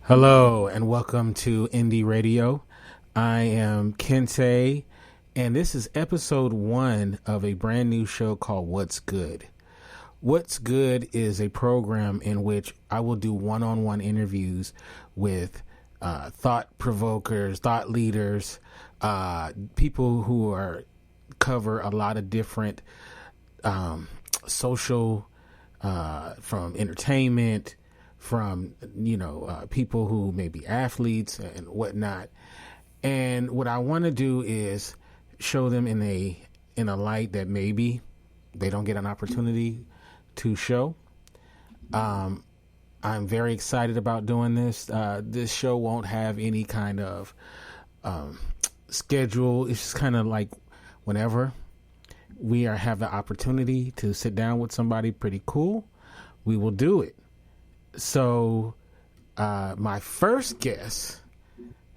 Hello and welcome to Indie Radio. I am Kinte, and this is episode 1 of a brand new show called What's Good. What's Good is a program in which I will do one-on-one interviews with thought provokers, thought leaders, people who cover a lot of different social, from entertainment, from people who may be athletes and whatnot. And what I want to do is show them in a light that maybe they don't get an opportunity to show. I'm very excited about doing this. This show won't have any kind of schedule. It's just kind of like whenever we have the opportunity to sit down with somebody pretty cool, we will do it. So, my first guest,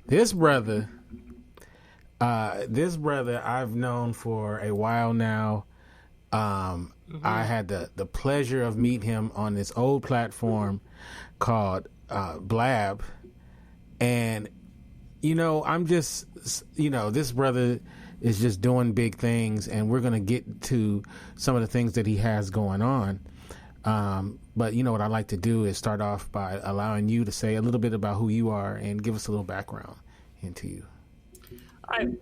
this brother I've known for a while now. I had the pleasure of meeting him on this old platform called Blab. And, I'm just, this brother is just doing big things, and we're going to get to some of the things that he has going on. But what I'd like to do is start off by allowing you to say a little bit about who you are and give us a little background into you.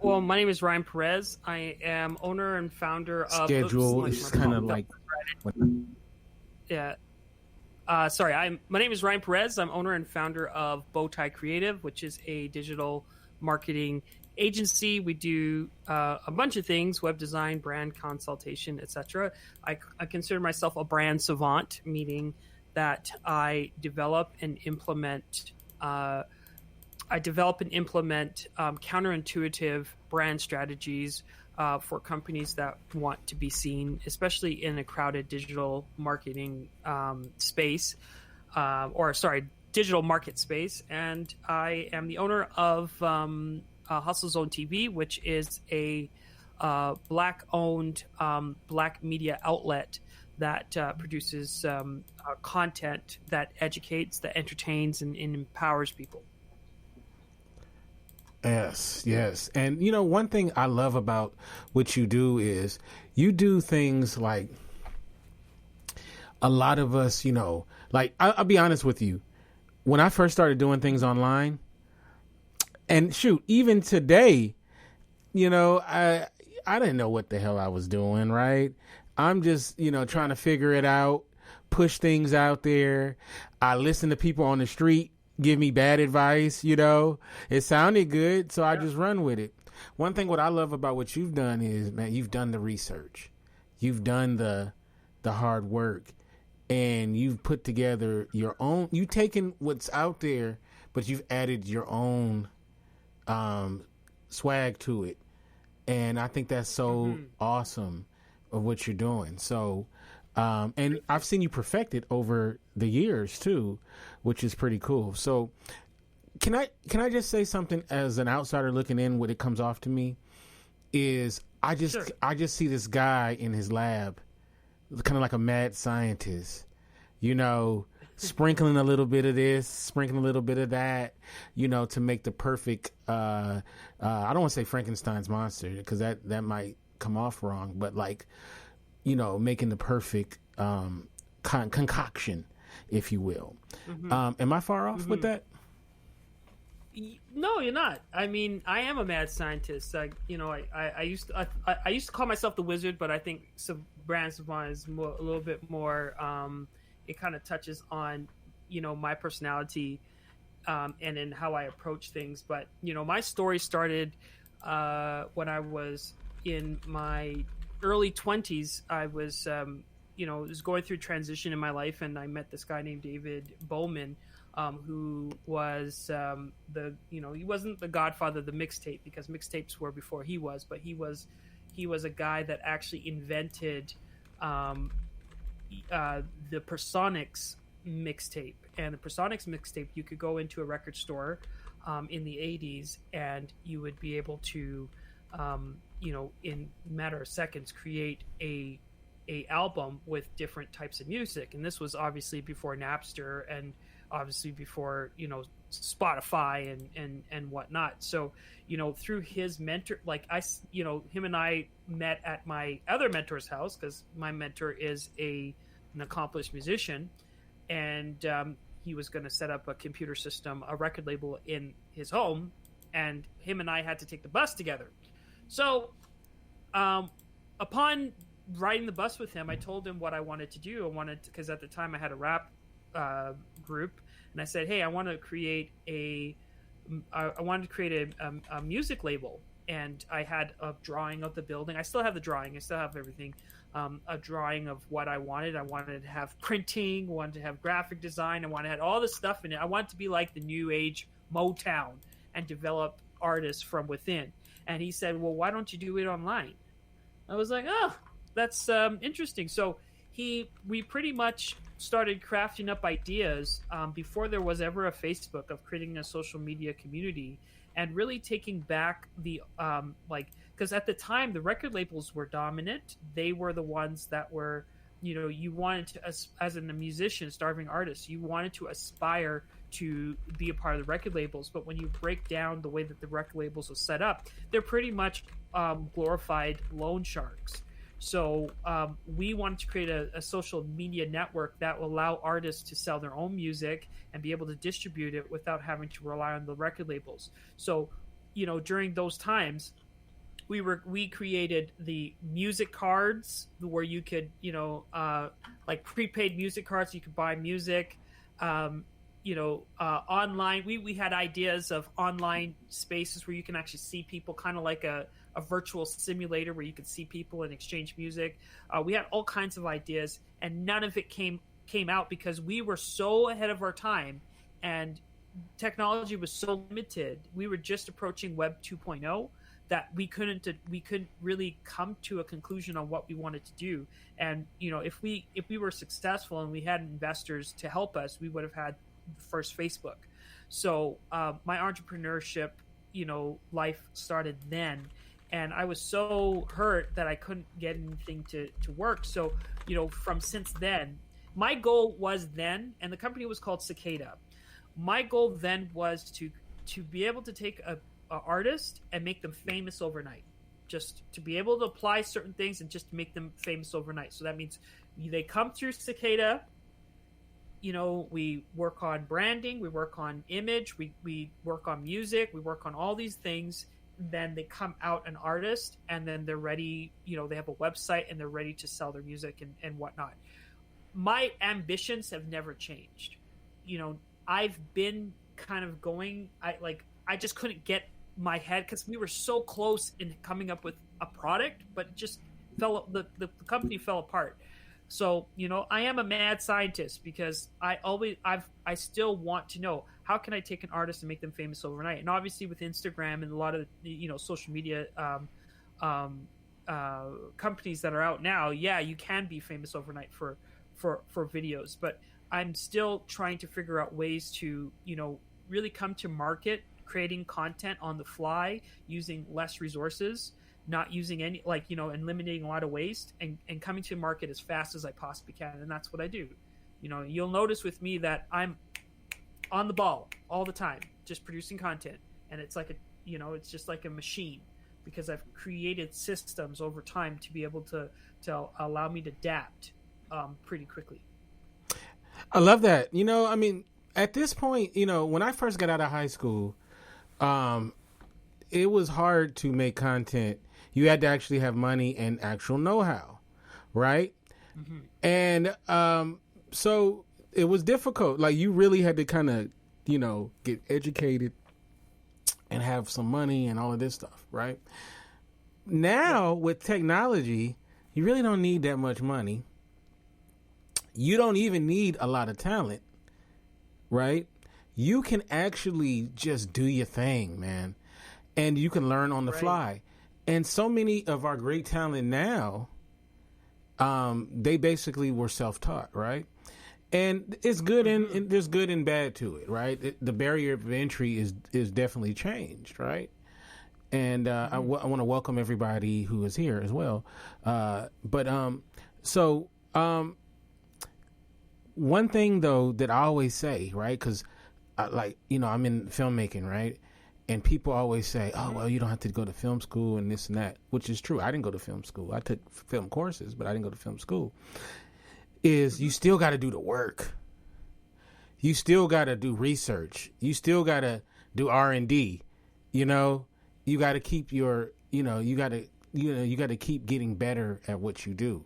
Well, my name is Ryan Perez. I am owner and founder of... Schedule is kind of like... Yeah. My name is Ryan Perez. I'm owner and founder of Bowtie Creative, which is a digital marketing agency. We do a bunch of things: web design, brand consultation, etc. I consider myself a brand savant, meaning that I develop and implement counterintuitive brand strategies for companies that want to be seen, especially in a crowded digital marketing digital market space. And I am the owner of Hustle Zone TV, which is a Black-owned Black media outlet that produces content that educates, that entertains, and empowers people. Yes. And, one thing I love about what you do is you do things like a lot of us, like I'll be honest with you. When I first started doing things online, and shoot, even today, I didn't know what the hell I was doing, right? I'm just, trying to figure it out, push things out there. I listen to people on the street give me bad advice, It sounded good, so I just run with it. One thing what I love about what you've done is, man, you've done the research. You've done the hard work, and you've put together your own. You've taken what's out there, but you've added your own swag to it, and I think that's so awesome of what you're doing. So, and I've seen you perfect it over the years too, which is pretty cool. So, can I just say something as an outsider looking in? What it comes off to me is I just see this guy in his lab, kind of like a mad scientist, sprinkling a little bit of this, sprinkling a little bit of that, to make the perfect, I don't want to say Frankenstein's monster because that might come off wrong, but like, making the perfect concoction, if you will. Am I far off with that? No, you're not. I mean, I am a mad scientist. I used to call myself the wizard, but I think brand savant is a little bit more. It kind of touches on, my personality, and in how I approach things. But my story started when I was in my early 20s. I was, was going through transition in my life, and I met this guy named David Bowman, who was he wasn't the godfather of the mixtape because mixtapes were before he was, but he was a guy that actually invented the Personics mixtape. And the Personics mixtape, you could go into a record store in the 80s, and you would be able to in a matter of seconds create a album with different types of music. And this was obviously before Napster, and obviously before Spotify and whatnot. So, through his mentor, him and I met at my other mentor's house, because my mentor is an accomplished musician, and he was going to set up a computer system, a record label in his home, and him and I had to take the bus together. So, upon riding the bus with him, I told him what I wanted to do. Because at the time I had a rap group, and I said, "Hey, I wanted to create a music label." And I had a drawing of the building. I still have the drawing. I still have everything. A drawing of what I wanted. I wanted to have printing. Wanted to have graphic design. I wanted to have all this stuff in it. I wanted to be like the new age Motown and develop artists from within. And he said, "Well, why don't you do it online?" I was like, "Oh, that's interesting." So we pretty much started crafting up ideas before there was ever a Facebook, of creating a social media community and really taking back the because at the time the record labels were dominant. They were the ones that were, you wanted to, as a musician, starving artist, you wanted to aspire to be a part of the record labels. But when you break down the way that the record labels are set up, they're pretty much glorified loan sharks. So we wanted to create a social media network that will allow artists to sell their own music and be able to distribute it without having to rely on the record labels. So, during those times, we created the music cards where you could, like prepaid music cards. You could buy music, online. We had ideas of online spaces where you can actually see people, kind of like a virtual simulator where you could see people and exchange music. We had all kinds of ideas, and none of it came out because we were so ahead of our time, and technology was so limited. We were just approaching Web 2.0 that we couldn't really come to a conclusion on what we wanted to do. And if we were successful and we had investors to help us, we would have had the first Facebook. So my entrepreneurship life started then. And I was so hurt that I couldn't get anything to work. So, since then, my goal was then, and the company was called Cicada. My goal then was to be able to take a artist and make them famous overnight. Just to be able to apply certain things and just make them famous overnight. So that means they come through Cicada. We work on branding, we work on image, we work on music, we work on all these things. Then they come out an artist, and then they're ready, they have a website and they're ready to sell their music and whatnot. My ambitions have never changed. I've been kind of going, I just couldn't get my head, because we were so close in coming up with a product, but it just the company fell apart. So, I am a mad scientist, because I still want to know, how can I take an artist and make them famous overnight? And obviously with Instagram and a lot of, social media companies that are out now, yeah, you can be famous overnight for videos. But I'm still trying to figure out ways to, really come to market, creating content on the fly, using less resources, not using any, and eliminating a lot of waste, and coming to market as fast as I possibly can. And that's what I do. You'll notice with me that I'm on the ball all the time, just producing content. And it's like it's just like a machine, because I've created systems over time to be able to allow me to adapt pretty quickly. I love that. At this point, when I first got out of high school, it was hard to make content. You had to actually have money and actual know-how, right? Mm-hmm. And so it was difficult. Like, you really had to kind of, get educated and have some money and all of this stuff, right? Now, with technology, you really don't need that much money. You don't even need a lot of talent, right? You can actually just do your thing, man. And you can learn on the fly. And so many of our great talent now, they basically were self-taught, right? And it's good, and there's good and bad to it, right? The barrier of entry is definitely changed, right? And I want to welcome everybody who is here as well. One thing, though, that I always say, right, because like, you know, I'm in filmmaking, right? And people always say, oh, well, you don't have to go to film school and this and that, which is true. I didn't go to film school. I took film courses, but I didn't go to film school. Is you still got to do the work. You still got to do research. You still got to do R&D. You know, you got to keep your, you got to keep getting better at what you do.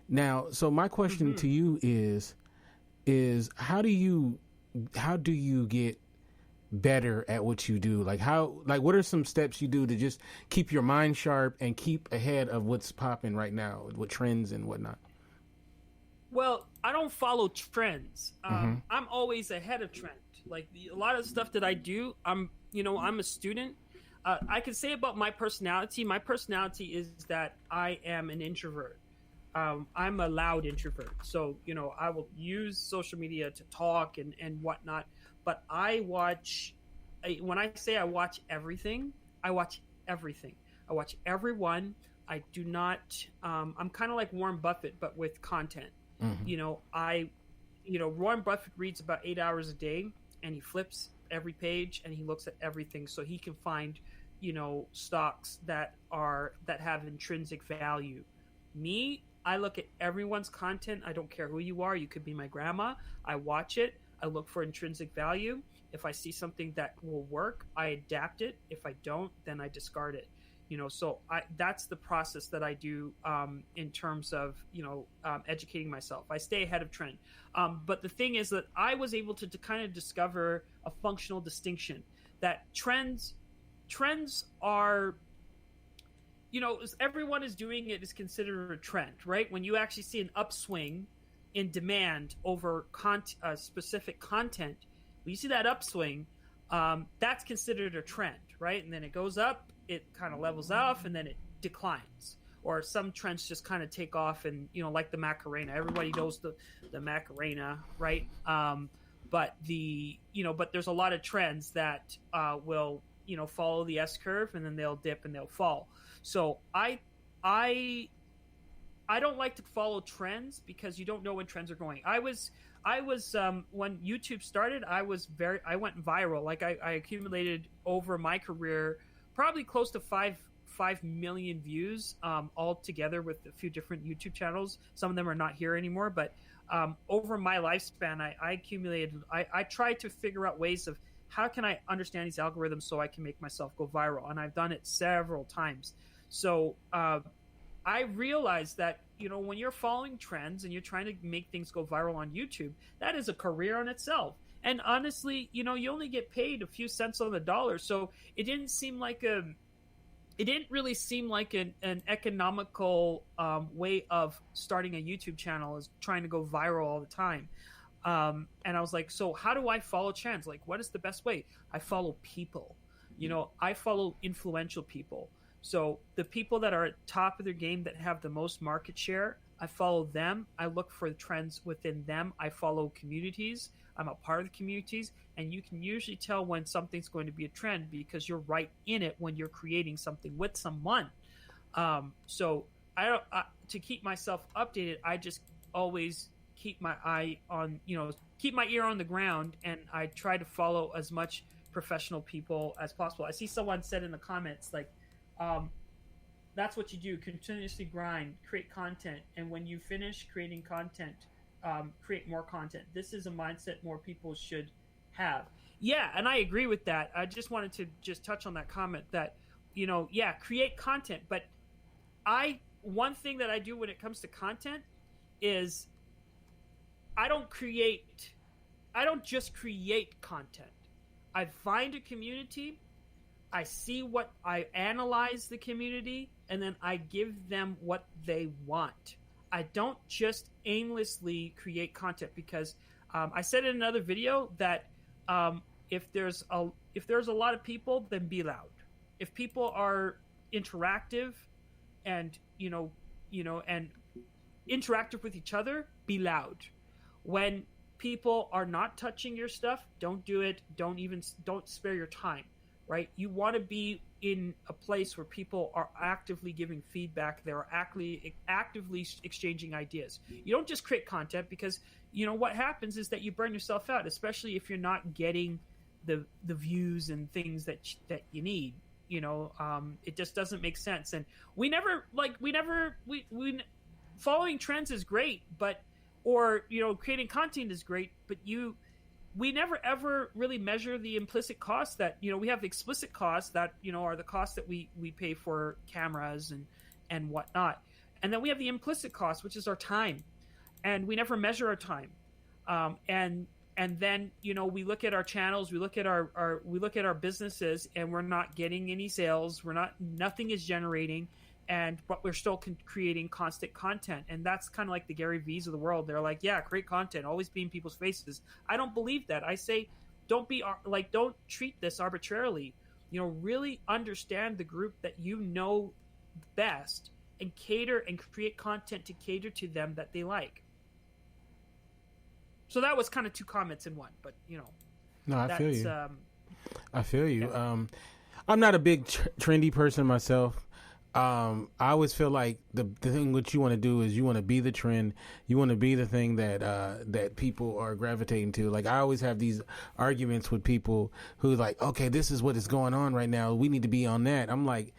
Now, so my question to you is how do you get better at what you do? Like what are some steps you do to just keep your mind sharp and keep ahead of what's popping right now, what trends and whatnot? Well, I don't follow trends. I'm always ahead of trend. Like a lot of stuff that I do, I'm a student. I can say about my personality. My personality is that I am an introvert. I'm a loud introvert. So, I will use social media to talk and whatnot. But when I say I watch everything, I watch everything. I watch everyone. I do not, I'm kind of like Warren Buffett, but with content. Warren Buffett reads about 8 hours a day and he flips every page and he looks at everything so he can find, stocks that have intrinsic value. Me, I look at everyone's content. I don't care who you are. You could be my grandma. I watch it. I look for intrinsic value. If I see something that will work, I adapt it. If I don't, then I discard it. So that's the process that I do in terms of, educating myself. I stay ahead of trend. But the thing is that I was able to kind of discover a functional distinction that trends are, everyone is doing it is considered a trend, right? When you actually see an upswing in demand over specific content, when you see that upswing, that's considered a trend, right? And then it goes up, it kind of levels off, and then it declines. Or some trends just kind of take off, and like the Macarena. Everybody knows the Macarena, right? But there's a lot of trends that will follow the S curve, and then they'll dip and they'll fall. So I don't like to follow trends because you don't know when trends are going. I was when YouTube started, I went viral. Like I accumulated over my career probably close to 5 million views all together with a few different YouTube channels. Some of them are not here anymore, but over my lifespan, I accumulated. I tried to figure out ways of how can I understand these algorithms so I can make myself go viral, and I've done it several times. So I realized that when you're following trends and you're trying to make things go viral on YouTube, that is a career in itself. And honestly, you only get paid a few cents on the dollar, so it didn't really seem like an economical way of starting a YouTube channel, is trying to go viral all the time. And I was like, so how do I follow trends? Like, what is the best way? I follow people. I follow influential people. So the people that are at top of their game, that have the most market share, I follow them. I look for the trends within them. I follow communities. I'm a part of the communities, and you can usually tell when something's going to be a trend because you're right in it when you're creating something with someone. So to keep myself updated, I just always keep my eye on, keep my ear on the ground, and I try to follow as much professional people as possible. I see someone said in the comments, like, that's what you do: continuously grind, create content, and when you finish creating content, create more content. This is a mindset more people should have. Yeah, and I agree with that. I just wanted to just touch on that comment that, create content. But one thing that I do when it comes to content is I don't just create content. I find a community, I analyze the community, and then I give them what they want. I don't just aimlessly create content because I said in another video that if there's a lot of people, then be loud. If people are interactive and and interactive with each other, be loud. When people are not touching your stuff, don't do it. Don't spare your time. Right? You want to be in a place where people are actively giving feedback. They're actively exchanging ideas. You don't just create content because, what happens is that you burn yourself out, especially if you're not getting the views and things that you need. It just doesn't make sense. And we never following trends is great, but or creating content is great, but we never ever really measure the implicit costs that we have explicit costs that are the costs that we pay for cameras and whatnot, and then we have the implicit cost, which is our time, and we never measure our time. And then we look at our channels, we look at our businesses, and we're not getting any sales. Nothing is generating, but we're still creating constant content. And that's kind of like the Gary V's of the world. They're like, yeah, create content, always be in people's faces. I don't believe that. I say, don't treat this arbitrarily. Really understand the group that best, and cater and create content to cater to them that they like. So that was kind of two comments in one, but No, I feel you. I feel you. Yeah. I'm not a big trendy person myself. I always feel like the thing what you want to do is you want to be the trend. You want to be the thing that people are gravitating to. Like I always have these arguments with people who like, okay, this is what is going on right now. We need to be on that. I'm like,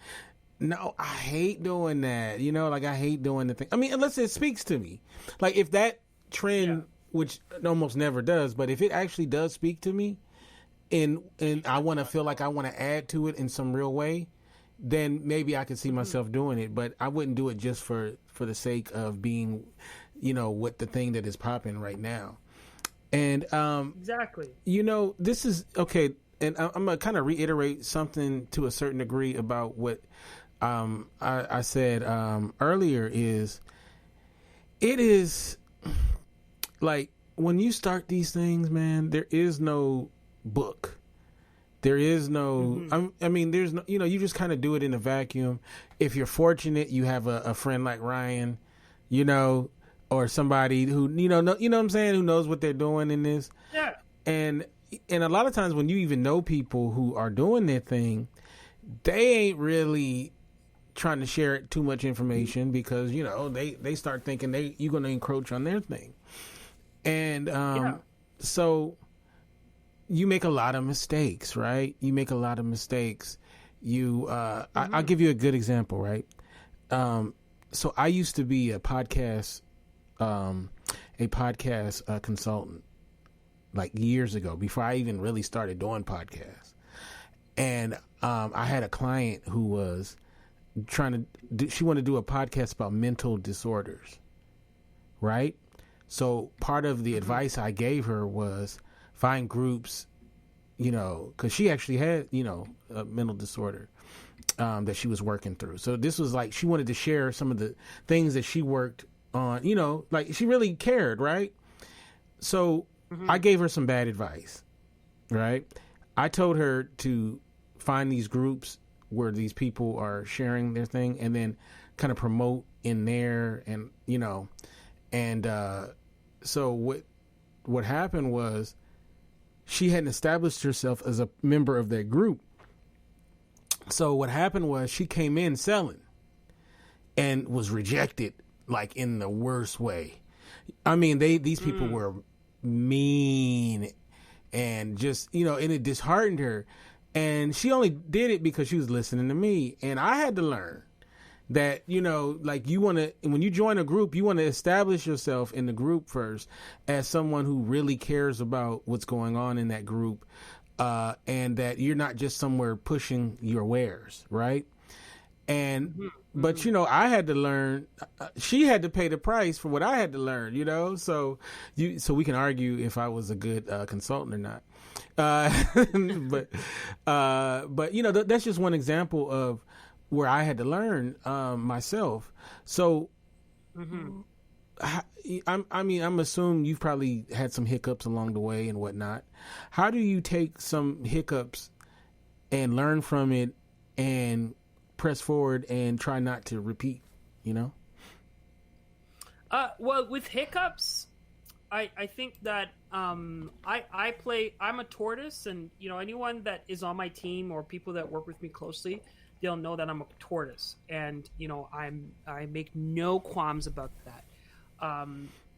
no, I hate doing that. Like I hate doing the thing. I mean, unless it speaks to me. Like if that trend, which it almost never does, but if it actually does speak to me, and I want to feel like I want to add to it in some real way, then maybe I could see myself doing it. But I wouldn't do it just for the sake of being, what the thing that is popping right now. And exactly, this is okay. And I'm gonna kind of reiterate something to a certain degree about what I said earlier. It is. Like when you start these things, man, there is no book. There is no, there's no, you just kind of do it in a vacuum. If you're fortunate, you have a friend like Ryan, or somebody who, what I'm saying, who knows what they're doing in this. Yeah. And a lot of times when you even know people who are doing their thing, they ain't really trying to share too much information because, they start thinking you're going to encroach on their thing. And so you make a lot of mistakes, right? You make a lot of mistakes. I'll give you a good example, right? So I used to be a podcast consultant like years ago before I even really started doing podcasts. And I had a client who was she wanted to do a podcast about mental disorders, right? So part of the advice I gave her was find groups, because she actually had, a mental disorder that she was working through. So this was like she wanted to share some of the things that she worked on, like she really cared, right? So I gave her some bad advice, right? I told her to find these groups where these people are sharing their thing and then kind of promote in there and, so what happened was she hadn't established herself as a member of that group. So what happened was she came in selling and was rejected like in the worst way. I mean, these people were mean and just, and it disheartened her. And she only did it because she was listening to me. And I had to learn that, like you want to, when you join a group, you want to establish yourself in the group first as someone who really cares about what's going on in that group. And that you're not just somewhere pushing your wares, right? And, but, I had to learn, she had to pay the price for what I had to learn, so we can argue if I was a good consultant or not. But that's just one example of where I had to learn myself. So, I'm assuming you've probably had some hiccups along the way and whatnot. How do you take some hiccups and learn from it and press forward and try not to repeat, Well, with hiccups, I think that I'm a tortoise, and anyone that is on my team or people that work with me closely, they'll know that I'm a tortoise, and I make no qualms about that.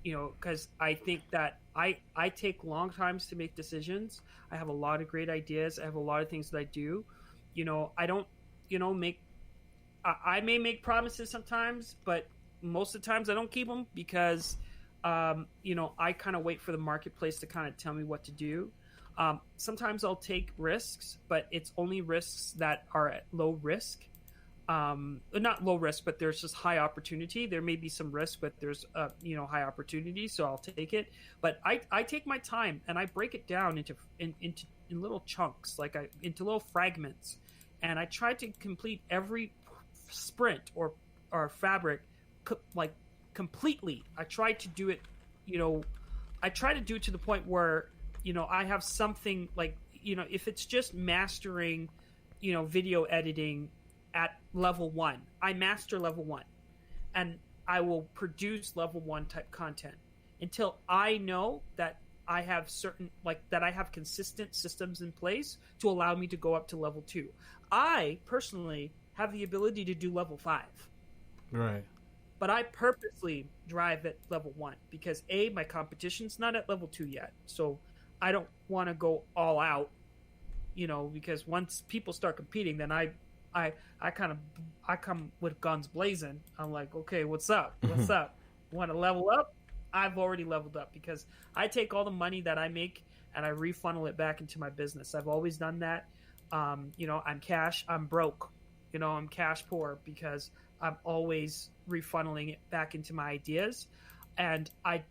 because I think that I take long times to make decisions. I have a lot of great ideas. I have a lot of things that I do. I don't, make. I may make promises sometimes, but most of the times I don't keep them because, I kind of wait for the marketplace to kind of tell me what to do. Sometimes I'll take risks, but it's only risks that are at low risk. Not low risk, but there's just high opportunity. There may be some risk, but there's high opportunity, so I'll take it. But I take my time and I break it down into little chunks, into little fragments, and I try to complete every sprint or fabric completely. I try to do it, I try to do it to the point where I have something if it's just mastering, video editing at level 1, I master level 1, and I will produce level 1 type content until I know that I have that I have consistent systems in place to allow me to go up to level 2. I personally have the ability to do level 5. Right. But I purposely drive at level 1 because my competition's not at level 2 yet. So I don't want to go all out, because once people start competing, then I come with guns blazing. I'm like, okay, what's up? What's up? Want to level up? I've already leveled up because I take all the money that I make and I refunnel it back into my business. I've always done that. I'm broke. I'm cash poor because I'm always refunneling it back into my ideas. And I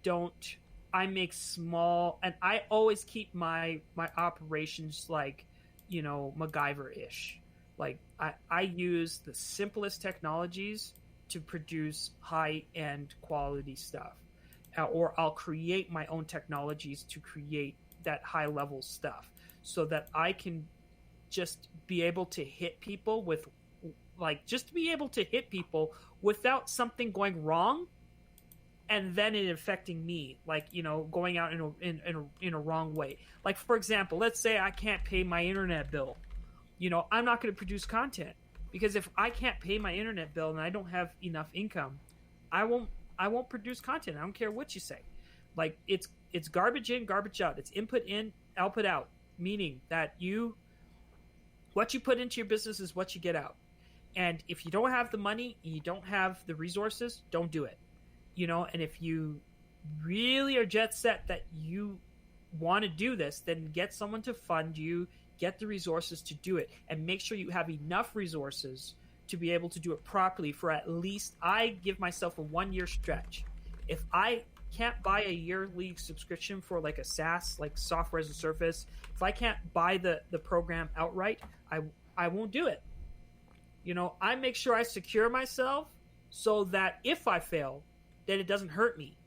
make small, and I always keep my operations MacGyver-ish. I use the simplest technologies to produce high-end quality stuff. Or I'll create my own technologies to create that high-level stuff so that I can just be able to hit people without something going wrong and then it affecting me, going out in a wrong way. Like, for example, let's say I can't pay my internet bill. I'm not going to produce content because if I can't pay my internet bill and I don't have enough income, I won't produce content. I don't care what you say. It's garbage in, garbage out. It's input in, output out, meaning that what you put into your business is what you get out. And if you don't have the money, you don't have the resources, don't do it. And if you really are jet set that you want to do this, then get someone to fund you, get the resources to do it, and make sure you have enough resources to be able to do it properly for at least, I give myself a 1-year stretch. If I can't buy a yearly subscription for a SaaS, software as a service, if I can't buy the program outright, I won't do it. I make sure I secure myself so that if I fail, then it doesn't hurt me.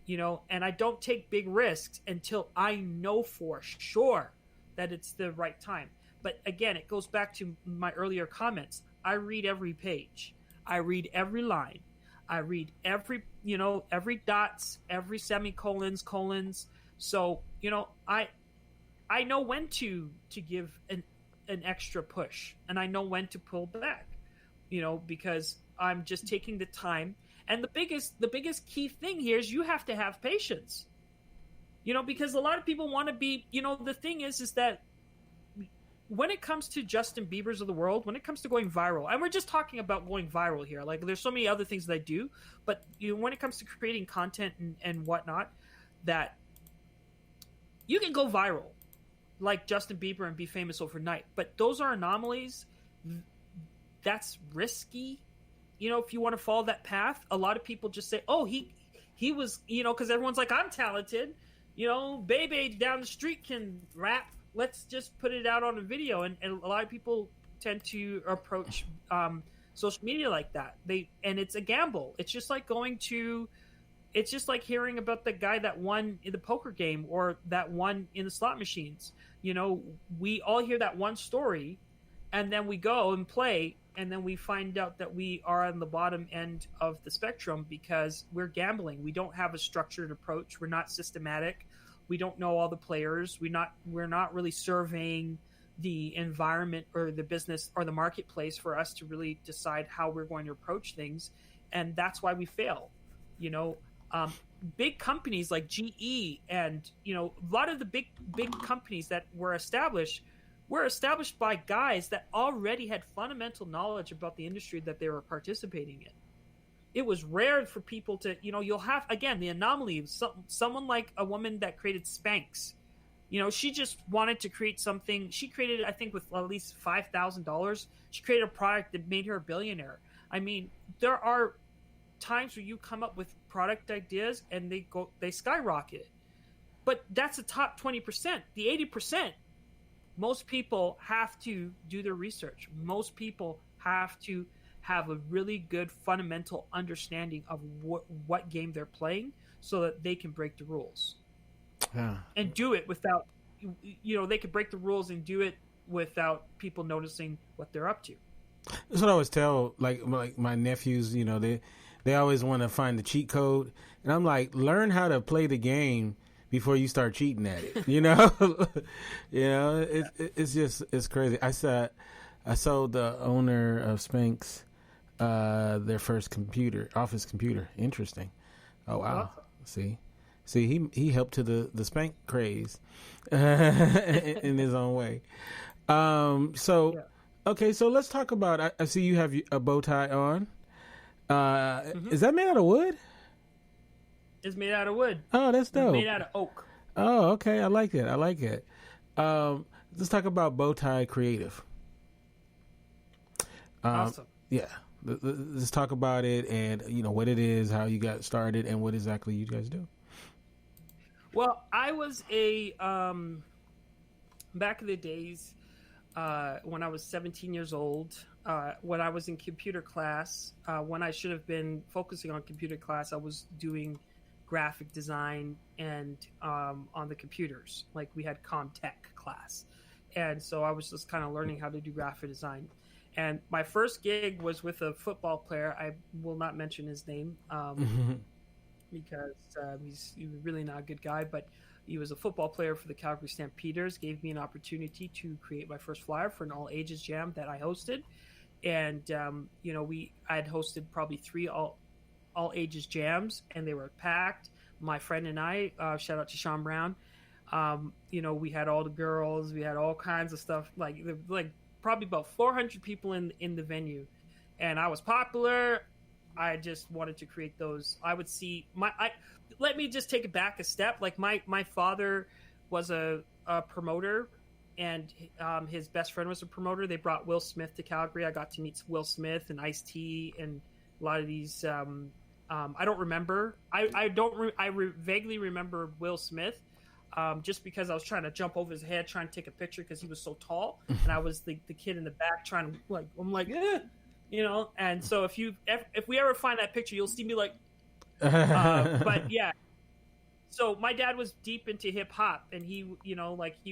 And I don't take big risks until I know for sure that it's the right time. But again, it goes back to my earlier comments. I read every page. I read every line. I read every dots, every semicolons, colons. So, I know when to give an extra push, and I know when to pull back, because I'm just taking the time. And the biggest key thing here is you have to have patience, because a lot of people want to be, the thing is that when it comes to Justin Bieber's of the world, when it comes to going viral, and we're just talking about going viral here, there's so many other things that I do, but when it comes to creating content and whatnot, that you can go viral like Justin Bieber and be famous overnight. But those are anomalies. That's risky. If you want to follow that path, a lot of people just say, oh, he was, because everyone's like, I'm talented. Bebe down the street can rap. Let's just put it out on a video. And a lot of people tend to approach social media like that. And it's a gamble. It's just like it's just like hearing about the guy that won in the poker game or that won in the slot machines. We all hear that one story, and then we go and play, and then we find out that we are on the bottom end of the spectrum because we're gambling. We don't have a structured approach. We're not systematic. We don't know all the players. We're not really surveying the environment or the business or the marketplace for us to really decide how we're going to approach things, and that's why we fail. big companies like GE and, a lot of the big companies that were established by guys that already had fundamental knowledge about the industry that they were participating in. It was rare for people to, you'll have, again, the anomaly, someone like a woman that created Spanx. She just wanted to create something. She created, I think, with at least $5,000. She created a product that made her a billionaire. I mean, there are times where you come up with product ideas and they skyrocket. But that's the top 20%. The 80%, most people have to do their research. Most people have to have a really good fundamental understanding of what game they're playing so that they can break the rules. Yeah. And do it without, they could break the rules and do it without people noticing what they're up to. That's what I always tell, like my nephews, they always want to find the cheat code. And I'm like, learn how to play the game before you start cheating at it. It's crazy. I sold the owner of Spanx their first office computer. Interesting. Oh, wow. Awesome. See, he helped to the Spank craze in his own way. Okay, so let's talk about. I see you have a bow tie on. Is that made out of wood? It's made out of wood. Oh, that's dope. It's made out of oak. Oh, okay. I like it. Let's talk about Bow Tie Creative. Awesome. Yeah. Let's talk about it and, what it is, how you got started, and what exactly you guys do. Well, I was back in the days when I was 17 years old, when I was in computer class, when I should have been focusing on computer class, I was doing graphic design and on the computers. Like we had ComTech class. And so I was just kind of learning how to do graphic design. And my first gig was with a football player. I will not mention his name because he's really not a good guy, but he was a football player for the Calgary Stampeders, gave me an opportunity to create my first flyer for an all ages jam that I hosted. And, I had hosted probably 3 all ages jams, and they were packed. My friend and I, shout out to Sean Brown, we had all the girls, we had all kinds of stuff, like probably about 400 people in the venue. And I was popular. I just wanted to create those. I would see let me just take it back a step. Like my father was a promoter, and his best friend was a promoter. They brought Will Smith to Calgary. I got to meet Will Smith and Ice-T and a lot of these. I don't remember. I vaguely remember Will Smith, just because I was trying to jump over his head, trying to take a picture because he was so tall, and I was the kid in the back trying to I'm like, And so if we ever find that picture, you'll see me like. But yeah. So my dad was deep into hip hop, and he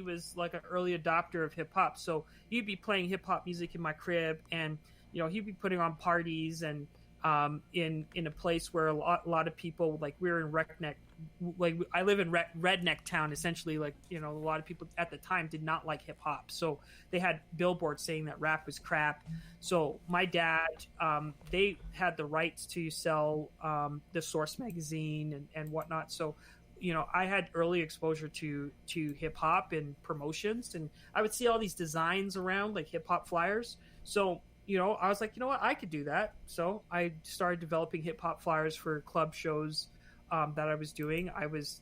was like an early adopter of hip hop. So he'd be playing hip hop music in my crib, and he'd be putting on parties, and in a place where a lot of people, like, we were in redneck, like I live in redneck town essentially. Like a lot of people at the time did not like hip hop, so they had billboards saying that rap was crap. So my dad, they had the rights to sell the Source magazine and whatnot. So I had early exposure to hip hop and promotions, and I would see all these designs around, like hip hop flyers. So I was like, what, I could do that. So I started developing hip hop flyers for club shows that I was doing. I was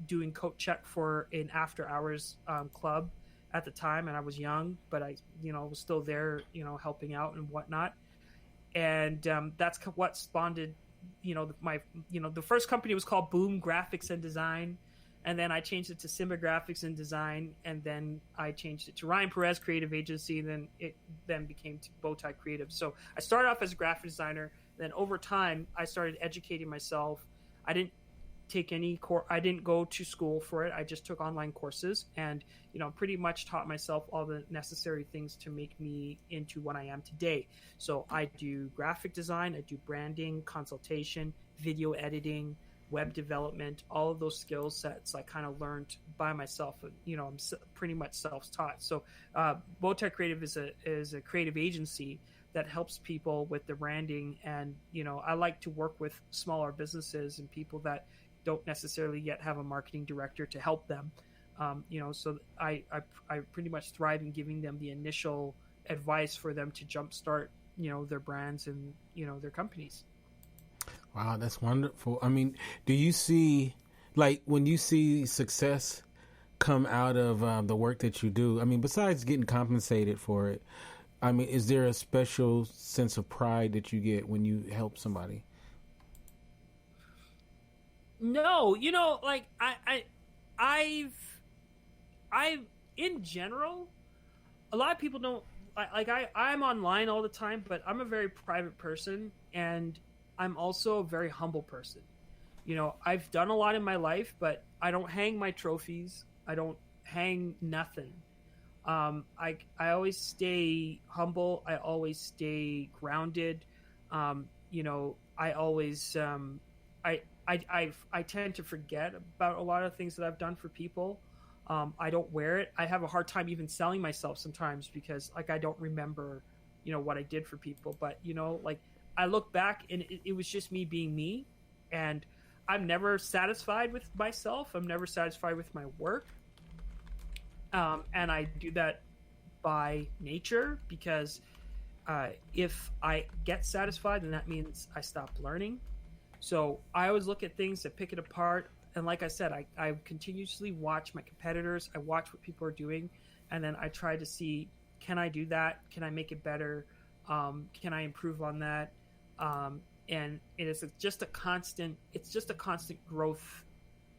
doing coat check for an after hours club at the time, and I was young, but I was still there, helping out and whatnot. And that's what spawned the first company was called Boom Graphics and Design, and then I changed it to Simba Graphics and Design, and then I changed it to Ryan Perez Creative Agency, and then it became Bowtie Creative. So I started off as a graphic designer, then over time I started educating myself. I didn't take I didn't go to school for it. I just took online courses, and pretty much taught myself all the necessary things to make me into what I am today. So I do graphic design, I do branding, consultation, video editing, web development, all of those skill sets I kind of learned by myself. I'm pretty much self-taught. So Bowtie Creative is a creative agency that helps people with the branding, and I like to work with smaller businesses and people that don't necessarily yet have a marketing director to help them. So I pretty much thrive in giving them the initial advice for them to jumpstart, their brands and, their companies. Wow, that's wonderful. I mean, do you see, like, when you see success come out of the work that you do, I mean, besides getting compensated for it, I mean, is there a special sense of pride that you get when you help somebody? No, like I've in general, a lot of people don't I'm online all the time, but I'm a very private person, and I'm also a very humble person. I've done a lot in my life, but I don't hang my trophies. I don't hang nothing. I always stay humble. I always stay grounded. I always I tend to forget about a lot of things that I've done for people. I don't wear it. I have a hard time even selling myself sometimes because I don't remember, what I did for people. But, I look back and it was just me being me, and I'm never satisfied with myself. I'm never satisfied with my work. And I do that by nature because if I get satisfied, then that means I stop learning. So I always look at things and pick it apart. And like I said, I continuously watch my competitors. I watch what people are doing. And then I try to see, can I do that? Can I make it better? Can I improve on that? And it's just a constant growth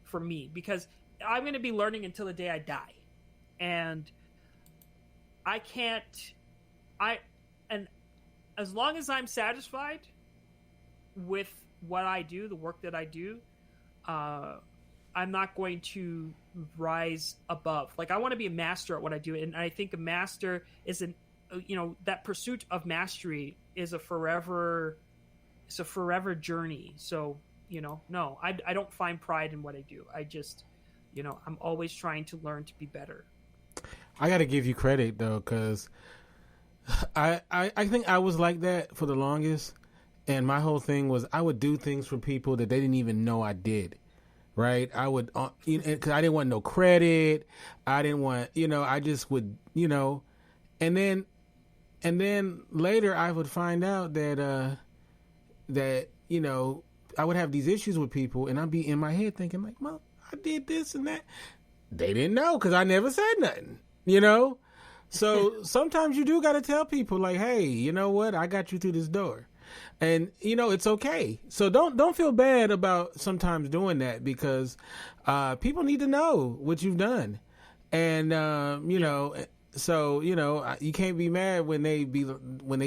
for me, because I'm going to be learning until the day I die. And and as long as I'm satisfied with what I do, the work that I do, I'm not going to rise above. Like, I want to be a master at what I do. And I think a master is that pursuit of mastery is a forever journey. So, no, I don't find pride in what I do. I just, I'm always trying to learn to be better. I got to give you credit though, because I think I was like that for the longest, and my whole thing was I would do things for people that they didn't even know I did. Right? I would, because I didn't want no credit. I didn't want, I just would, and then later I would find out that I would have these issues with people, and I'd be in my head thinking like, well, I did this and that. They didn't know because I never said nothing. So sometimes you do got to tell people like, hey, you know what? I got you through this door, and it's okay. So don't feel bad about sometimes doing that, because people need to know what you've done, and so you can't be mad when they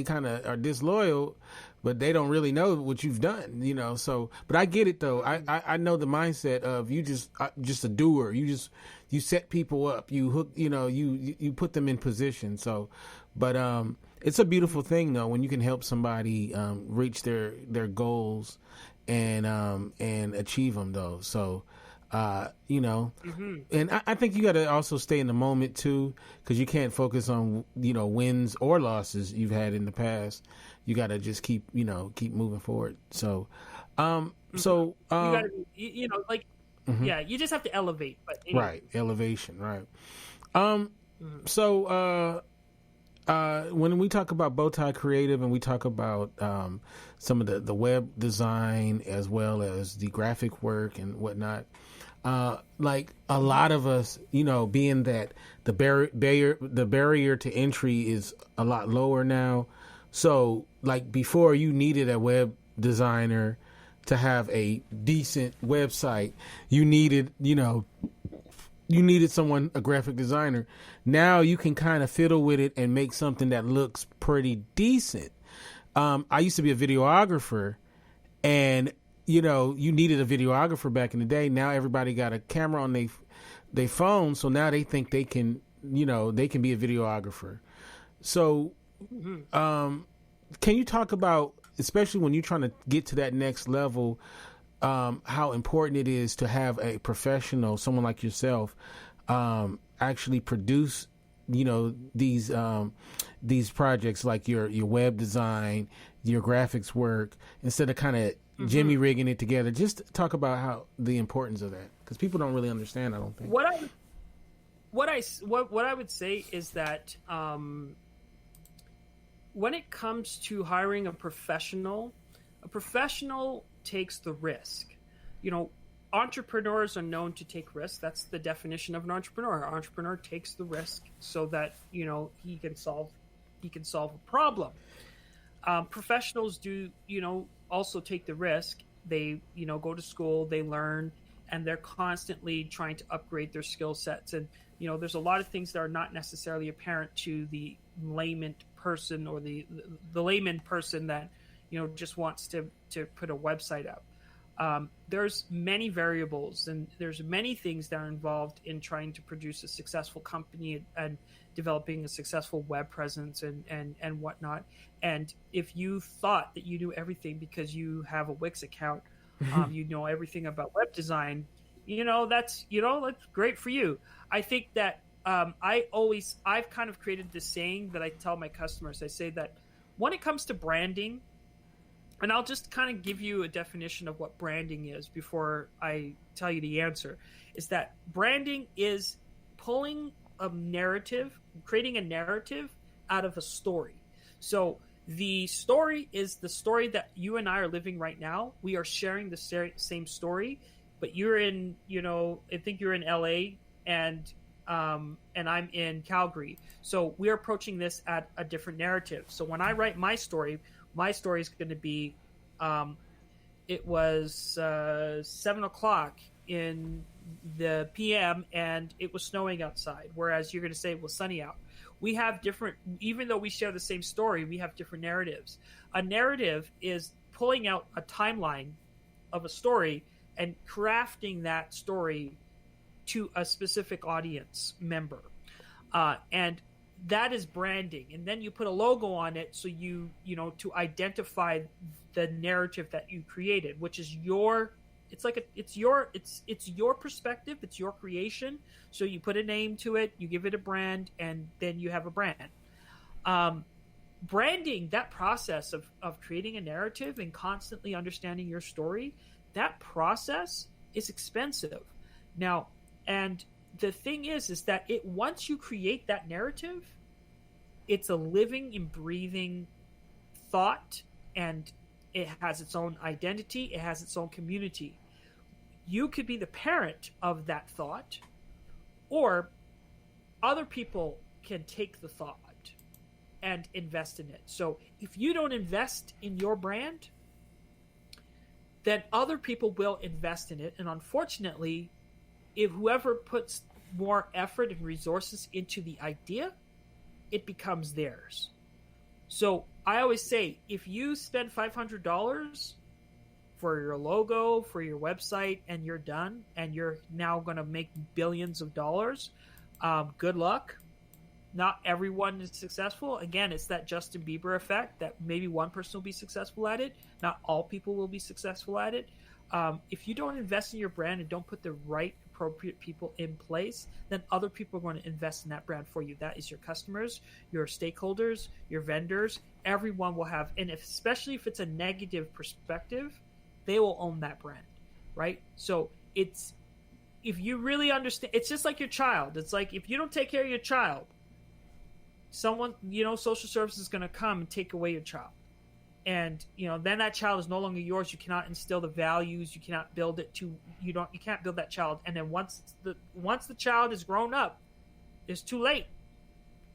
kind of are disloyal, but they don't really know what you've done. So, but I get it though. I know the mindset of you just a doer. You set people up, you hook, you put them in position. So, but it's a beautiful thing though when you can help somebody reach their goals and achieve them though. So, and I think you got to also stay in the moment too, because you can't focus on wins or losses you've had in the past. You got to just keep moving forward. So, you got to yeah, you just have to elevate. But right, elevation, right. So when we talk about Bowtie Creative and we talk about some of the web design as well as the graphic work and whatnot, like a lot of us, being that the barrier to entry is a lot lower now. So like before, you needed a web designer to have a decent website. You needed someone, a graphic designer. Now you can kind of fiddle with it and make something that looks pretty decent. I used to be a videographer, and you needed a videographer back in the day. Now everybody got a camera on their phone, so now they think they can be a videographer. So, can you talk about, especially when you're trying to get to that next level, how important it is to have a professional, someone like yourself, actually produce, these projects like your web design, your graphics work, instead of kind of Jimmy rigging it together. Just talk about how the importance of that, because people don't really understand. I don't think. What I would say is that when it comes to hiring a professional takes the risk. You know, entrepreneurs are known to take risks. That's the definition of an entrepreneur. An entrepreneur takes the risk so that, you know, he can solve a problem. Professionals do, you know, also take the risk. They, you know, go to school, they learn, and they're constantly trying to upgrade their skill sets. And, you know, there's a lot of things that are not necessarily apparent to the layman person or the layman person that, you know, just wants to put a website up. There's many variables and there's many things that are involved in trying to produce a successful company and developing a successful web presence and whatnot. And if you thought that you knew everything because you have a Wix account, you know everything about web design, that's great for you. I think that I've kind of created this saying that I tell my customers. I say that when it comes to branding, and I'll just kind of give you a definition of what branding is before I tell you the answer, is that branding is pulling a narrative, creating a narrative out of a story. So the story is the story that you and I are living right now. We are sharing the same story, but you're in, I think you're in LA and I'm in Calgary. So we're approaching this at a different narrative. So when I write my story is going to be, it was 7 o'clock in the PM and it was snowing outside, whereas you're going to say it was sunny out. We have different, even though we share the same story, we have different narratives. A narrative is pulling out a timeline of a story and crafting that story to a specific audience member. And that is branding. And then you put a logo on it so to identify the narrative that you created, which is it's your perspective, it's your creation. So you put a name to it, you give it a brand, and then you have a brand. Branding, that process of creating a narrative and constantly understanding your story, that process is expensive. Now, and the thing is that once you create that narrative, it's a living and breathing thought, and it has its own identity. It has its own community. You could be the parent of that thought, or other people can take the thought and invest in it. So if you don't invest in your brand, then other people will invest in it. And unfortunately, if whoever puts more effort and resources into the idea, it becomes theirs. So I always say, if you spend $500 for your logo, for your website, and you're done, and you're now going to make billions of dollars, good luck. Not everyone is successful. Again, it's that Justin Bieber effect that maybe one person will be successful at it. Not all people will be successful at it. If you don't invest in your brand and don't put the right appropriate people in place, then other people are going to invest in that brand for you. That is your customers, your stakeholders, your vendors. Everyone will have, and especially if it's a negative perspective, they will own that brand, right? So if you really understand, it's just like your child. It's like if you don't take care of your child, someone, social services is going to come and take away your child. And, then that child is no longer yours. You cannot instill the values. You cannot build it you can't build that child. And then once the child is grown up, it's too late.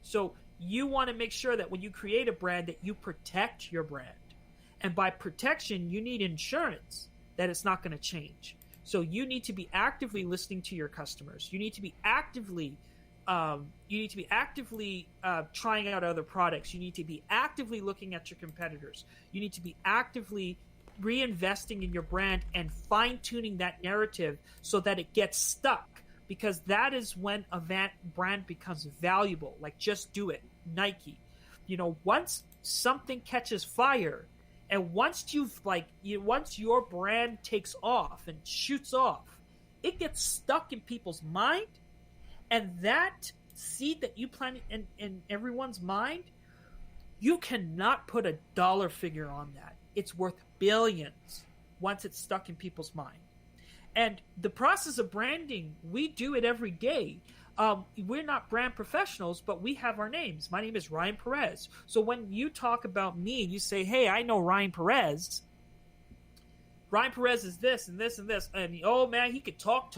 So you want to make sure that when you create a brand, that you protect your brand. And by protection, you need insurance that it's not going to change. So you need to be actively listening to your customers. You need to be actively trying out other products. You need to be actively looking at your competitors. You need to be actively reinvesting in your brand and fine-tuning that narrative so that it gets stuck, because that is when a brand becomes valuable. Like Just Do It, Nike. Once something catches fire, and once your brand takes off and shoots off, it gets stuck in people's mind. And that seed that you plant in everyone's mind, you cannot put a dollar figure on that. It's worth billions once it's stuck in people's mind. And the process of branding, we do it every day. We're not brand professionals, but we have our names. My name is Ryan Perez. So when you talk about me and you say, hey, I know Ryan Perez. Ryan Perez is this and this and this. And, oh, man, he could talk.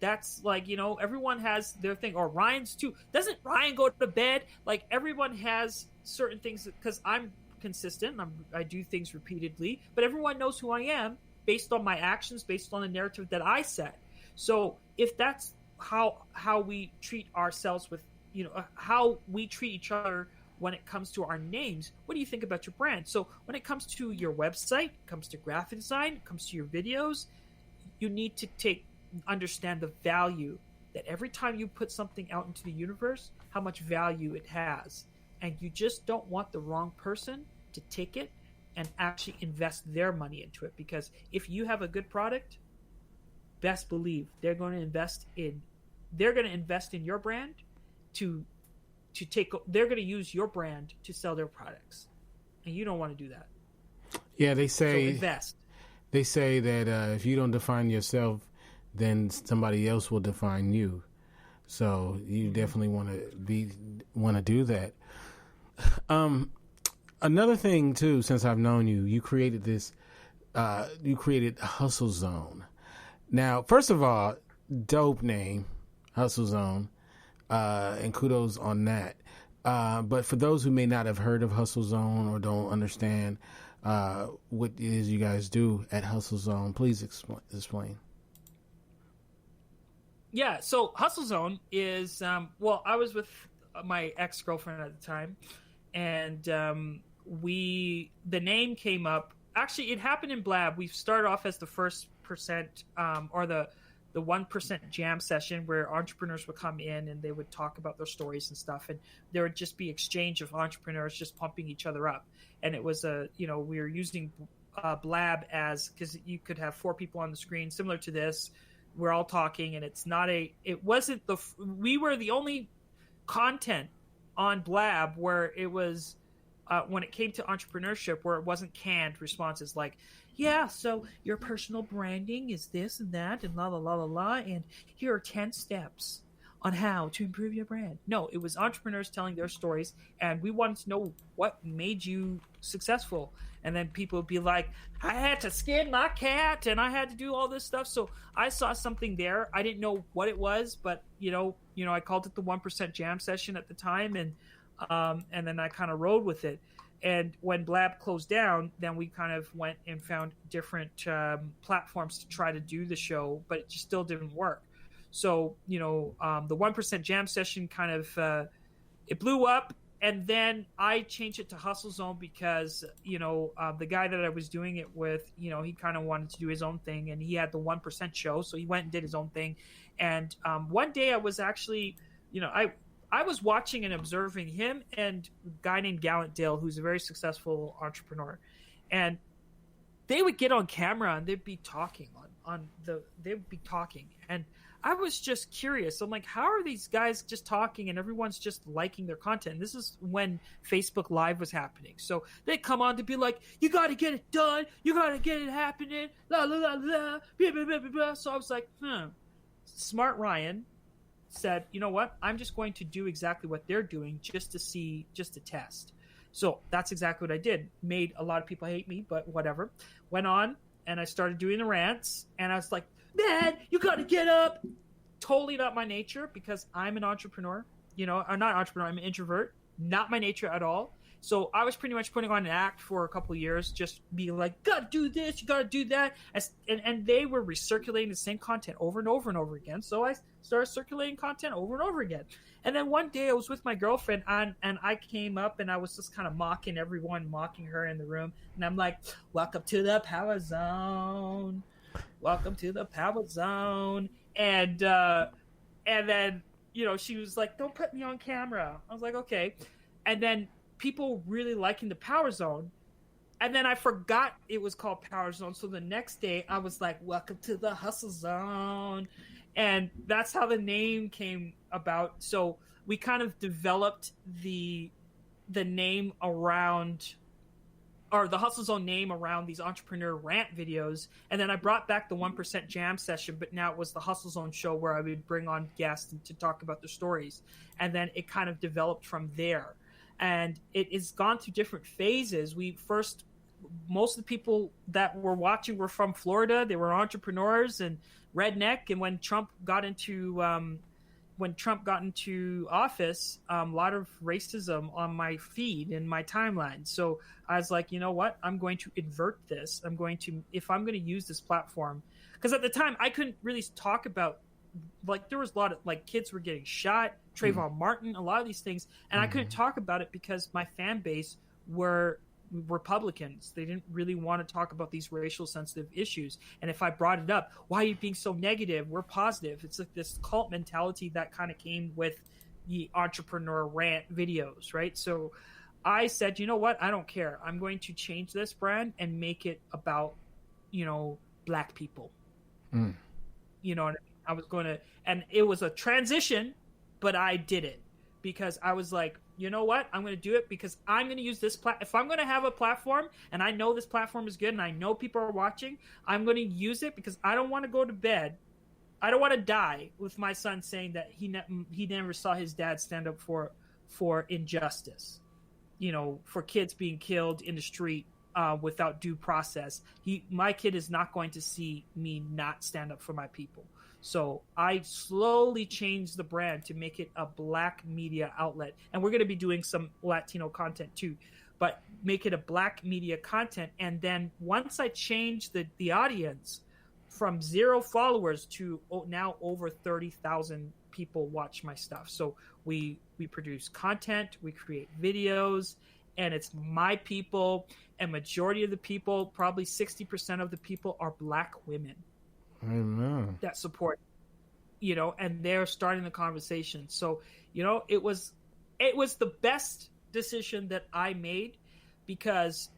That's like, everyone has their thing. Or Ryan's too. Doesn't Ryan go to bed? Like, everyone has certain things because I'm consistent. I do things repeatedly. But everyone knows who I am based on my actions, based on the narrative that I set. So if that's how we treat ourselves with, how we treat each other when it comes to our names, what do you think about your brand? So when it comes to your website, comes to graphic design, comes to your videos, you need to understand the value that every time you put something out into the universe, how much value it has. And you just don't want the wrong person to take it and actually invest their money into it. Because if you have a good product, best believe they're going to invest in your brand they're going to use your brand to sell their products, and you don't want to do that. Yeah, they say so invest. They say that if you don't define yourself, then somebody else will define you. So you definitely want to do that. Another thing too, since I've known you, you created Hustle Zone. Now, first of all, dope name, Hustle Zone, and kudos on that. But for those who may not have heard of Hustle Zone or don't understand what it is you guys do at Hustle Zone, please explain. Yeah, so Hustle Zone is, I was with my ex-girlfriend at the time, and the name came up. Actually, it happened in Blab. We started off as the 1%, or the 1% jam session, where entrepreneurs would come in and they would talk about their stories and stuff, and there would just be exchange of entrepreneurs just pumping each other up. And it was we were using Blab because you could have 4 people on the screen, similar to this. We're all talking, and we were the only content on Blab where it was when it came to entrepreneurship, where it wasn't canned responses like, yeah, so your personal branding is this and that and la la la la la, and here are 10 steps on how to improve your brand. No, it was entrepreneurs telling their stories, and we wanted to know what made you successful. And then people would be like, I had to skin my cat and I had to do all this stuff. So I saw something there. I didn't know what it was, but I called it the 1% jam session at the time, and then I kind of rode with it. And when Blab closed down, then we kind of went and found different platforms to try to do the show, but it just still didn't work. So, the 1% jam session kind of, it blew up. And then I changed it to Hustle Zone because, the guy that I was doing it with, he kind of wanted to do his own thing, and he had the 1% show. So he went and did his own thing. And one day I was actually, I was watching and observing him and a guy named Gallant Dale, who's a very successful entrepreneur. And they would get on camera and they'd be talking they'd be talking. And I was just curious. I'm like, how are these guys just talking and everyone's just liking their content? And this is when Facebook Live was happening. So they come on to be like, you got to get it done. You got to get it happening. La, la, la, la, blah, blah, blah, blah. So I was like, Smart Ryan said, you know what? I'm just going to do exactly what they're doing just to test. So that's exactly what I did. Made a lot of people hate me, but whatever. Went on and I started doing the rants, and I was like, man, you got to get up. Totally not my nature, because I'm an entrepreneur. I'm not an entrepreneur. I'm an introvert. Not my nature at all. So I was pretty much putting on an act for a couple of years, just being like, gotta do this, you gotta do that. And they were recirculating the same content over and over and over again. So I started circulating content over and over again. And then one day I was with my girlfriend, and I came up and I was just kind of mocking everyone, mocking her in the room. And I'm like, welcome to the power zone. Welcome to the power zone. And then, she was like, don't put me on camera. I was like, okay. And then people really liking the power zone. And then I forgot it was called power zone. So the next day I was like, welcome to the hustle zone. And that's how the name came about. So we kind of developed the name around or the Hustle Zone name around these entrepreneur rant videos. And then I brought back the 1% Jam session, but now it was the Hustle Zone show where I would bring on guests to talk about their stories. And then it kind of developed from there. And it has gone through different phases. Most of the people that were watching were from Florida. They were entrepreneurs and redneck. And when Trump got into office, a lot of racism on my feed in my timeline. So I was like, you know what? I'm going to invert this. If I'm going to use this platform, because at the time I couldn't really talk about, like, there was a lot of, like, kids were getting shot, Trayvon Martin, a lot of these things. And I couldn't talk about it because my fan base were Republicans. They didn't really want to talk about these racial sensitive issues. And if I brought it up, why are you being so negative? We're positive. It's like this cult mentality that kind of came with the entrepreneur rant videos, right? So I said, you know what? I don't care. I'm going to change this brand and make it about, Black people. You know what I mean? I was going to, and it was a transition, but I did it because I was like, you know what? I'm going to do it because I'm going to use this if I'm going to have a platform and I know this platform is good and I know people are watching, I'm going to use it because I don't want to go to bed. I don't want to die with my son saying that he never saw his dad stand up for injustice, for kids being killed in the street without due process. My kid is not going to see me not stand up for my people. So I slowly changed the brand to make it a Black media outlet. And we're going to be doing some Latino content too, but make it a Black media content. And then once I changed the audience from 0 followers to now over 30,000 people watch my stuff. So we produce content, we create videos, and it's my people. And majority of the people, probably 60% of the people, are Black women. Amen. That support, and they're starting the conversation. So, it was the best decision that I made, because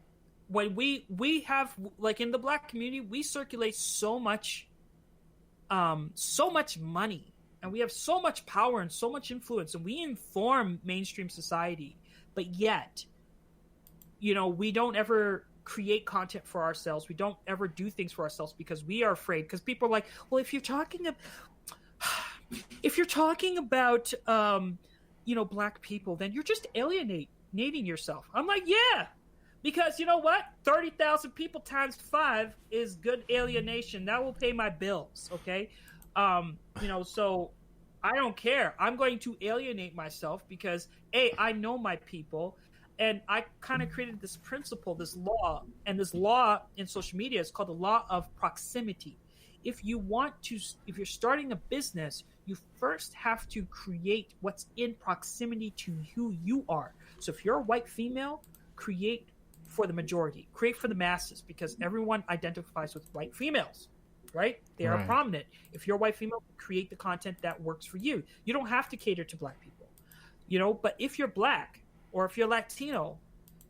when we have, like, in the Black community, we circulate so much money, and we have so much power and so much influence, and we inform mainstream society, but yet, we don't ever create content for ourselves. We don't ever do things for ourselves because we are afraid. Because people are like, well, if you're talking about Black people, then you're just alienating yourself. I'm like, yeah, because you know what? 30,000 people times 5 is good alienation. That will pay my bills. Okay. So I don't care. I'm going to alienate myself because I know my people. And I kind of created this principle, this law, and this law in social media is called the law of proximity. If you're starting a business, you first have to create what's in proximity to who you are. So if you're a white female, create for the majority, create for the masses, because everyone identifies with white females, right? They are prominent. If you're a white female, create the content that works for you. You don't have to cater to Black people, but if you're Black, or if you're Latino,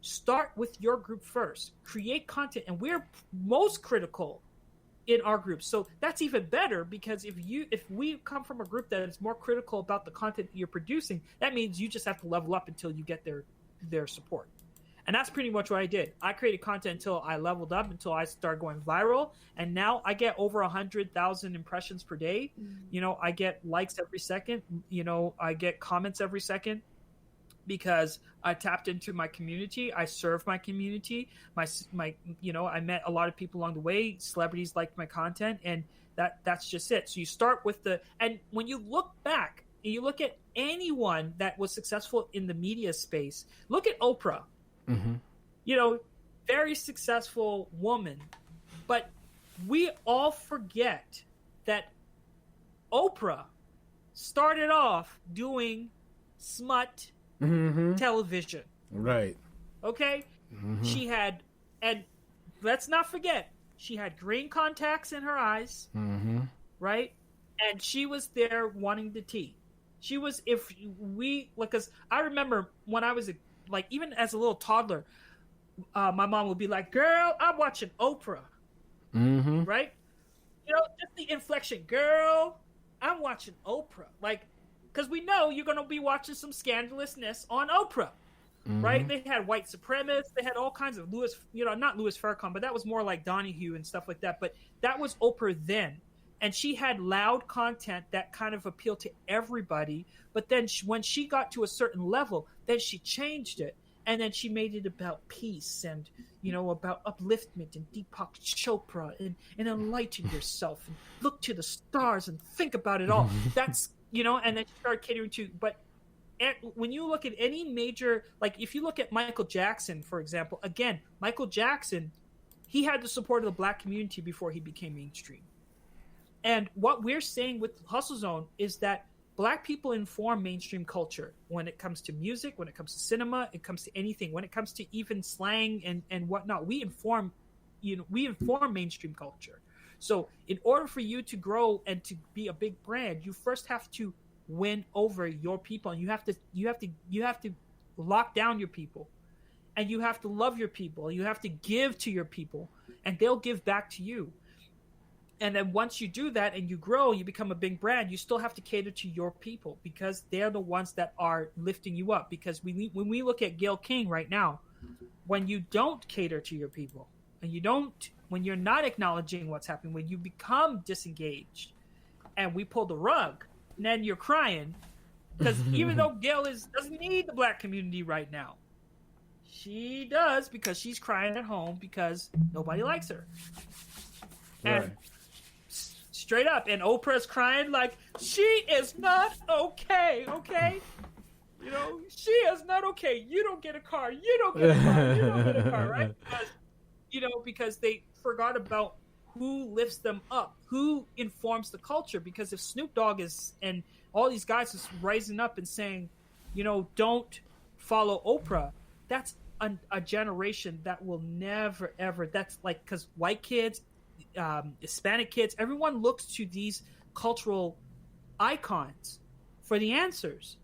start with your group first. Create content, and we're most critical in our group. So that's even better, because if we come from a group that is more critical about the content that you're producing, that means you just have to level up until you get their support. And that's pretty much what I did. I created content until I leveled up, until I started going viral, and now I get over 100,000 impressions per day. I get likes every second. I get comments every second, because I tapped into my community. I serve my community. I met a lot of people along the way. Celebrities liked my content, and that's just it. So you start with and when you look back and you look at anyone that was successful in the media space, look at Oprah. Mm-hmm. Very successful woman, but we all forget that Oprah started off doing smut television. Right. Okay? She had, and let's not forget, she had green contacts in her eyes. Right? And she was there wanting the tea. She was, because I remember when I was, even as a little toddler, my mom would be like, girl, I'm watching Oprah. Right? Just the inflection, girl, I'm watching Oprah. Because we know you're going to be watching some scandalousness on Oprah. right? They had white supremacists. They had all kinds of not Louis Farrakhan, but that was more like Donahue and stuff like that. But that was Oprah then. And she had loud content that kind of appealed to everybody. But then when she got to a certain level, then she changed it. And then she made it about peace and, about upliftment and Deepak Chopra and enlighten yourself and look to the stars and think about it all. That's, and then she started catering to, but when you look at any major, like if you look at Michael Jackson, for example, again, Michael Jackson, he had the support of the Black community before he became mainstream. And what we're saying with Hustle Zone is that Black people inform mainstream culture when it comes to music, when it comes to cinema, it comes to anything, when it comes to even slang and whatnot. We inform mainstream culture. So in order for you to grow and to be a big brand, you first have to win over your people, and you have to lock down your people, and you have to love your people. You have to give to your people, and they'll give back to you. And then once you do that and you grow, you become a big brand, you still have to cater to your people because they're the ones that are lifting you up. Because when we look at Gayle King right now, when you don't cater to your people and when you're not acknowledging what's happening, when you become disengaged and we pull the rug, and then you're crying because even though Gayle doesn't need the Black community right now, she does because she's crying at home because nobody likes her. Right. And straight up, and Oprah's crying like she is not okay. She is not okay. You don't get a car. You don't get a car, right? Because they forgot about who lifts them up, who informs the culture. Because if Snoop Dogg and all these guys is rising up and saying, don't follow Oprah, that's a generation that will never ever. That's like because white kids, Hispanic kids, everyone looks to these cultural icons for the answers.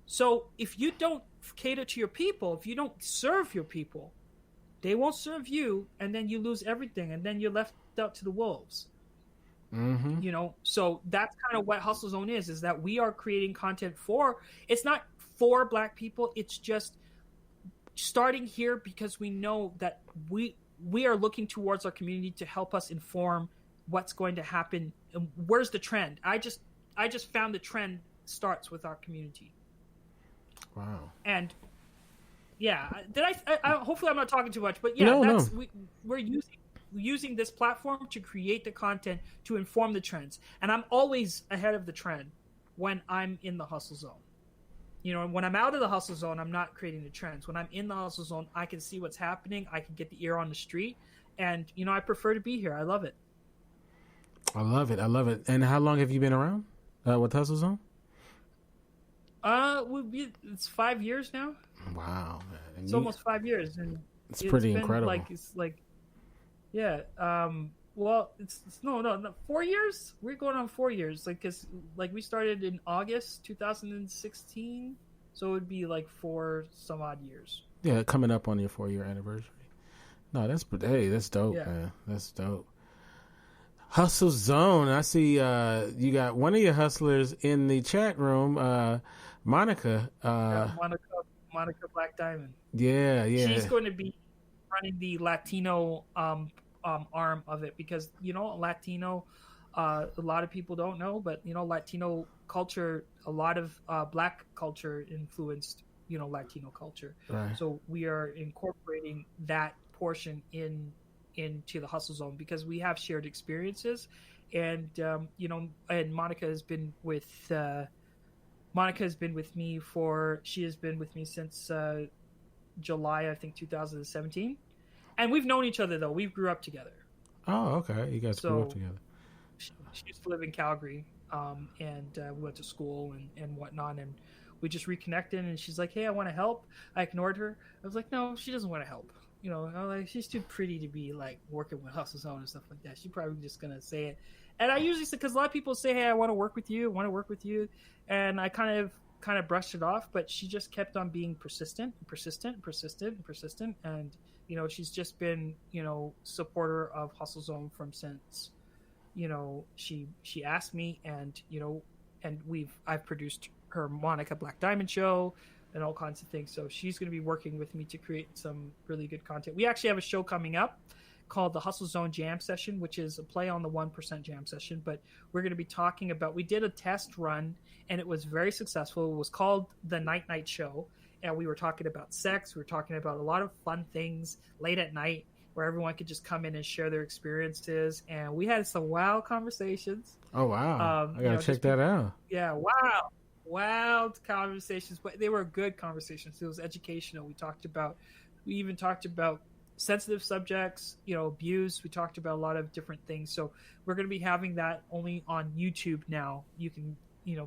So if you don't cater to your people, if you don't serve your people, they won't serve you, and then you lose everything, and then you're left out to the wolves. So that's kind of what Hustle Zone is that we are creating content it's not for Black people, it's just starting here because we know that we are looking towards our community to help us inform what's going to happen and where's the trend. I just found the trend starts with our community. Wow. And yeah, I hopefully I'm not talking too much, but we're using this platform to create the content to inform the trends. And I'm always ahead of the trend when I'm in the Hustle Zone. When I'm out of the Hustle Zone, I'm not creating the trends. When I'm in the Hustle Zone, I can see what's happening. I can get the ear on the street. And, I prefer to be here. I love it. I love it. And how long have you been around with Hustle Zone? It's 5 years now. Wow, man. It's almost 5 years. And it's pretty incredible. Well, it's no 4 years. We're going on 4 years. Cause we started in August 2016, so it would be 4 some odd years. Yeah, coming up on your 4-year anniversary. No, that's dope, man. That's dope. Hustle Zone. I see you got one of your hustlers in the chat room, Monica. Monica Black Diamond. Yeah. She's going to be running the Latino arm of it because Latino, a lot of people don't know, but Latino culture, a lot of Black culture influenced Latino culture. Right. So we are incorporating that portion into the Hustle Zone because we have shared experiences, and and Monica has been with me since July, I think 2017. And we've known each other, though. We grew up together. Oh, okay. You guys grew up together. She used to live in Calgary, and we went to school and whatnot, and we just reconnected, and she's like, hey, I want to help. I ignored her. I was like, no, she doesn't want to help. I'm like, she's too pretty to be, working with Hustle Zone and stuff like that. She's probably just going to say it. And I usually say, because a lot of people say, hey, I want to work with you, and I kind of brushed it off, but she just kept on being persistent, and she's just been, supporter of Hustle Zone since, she asked me, and, and I've produced her Monica Black Diamond show. and all kinds of things. So she's going to be working with me to create some really good content. We actually have a show coming up called the Hustle Zone Jam Session, which is a play on the 1% Jam Session. But we're going to be talking about, we did a test run and it was very successful. It was called the Night Night Show. And we were talking about sex. We were talking about a lot of fun things late at night where everyone could just come in and share their experiences. And we had some wild conversations. Oh, wow. I got to check that out. Yeah, wow. Wild conversations, but they were good conversations. It was educational. We even talked about sensitive subjects, abuse. We talked about a lot of different things. So we're going to be having that only on YouTube now. You can,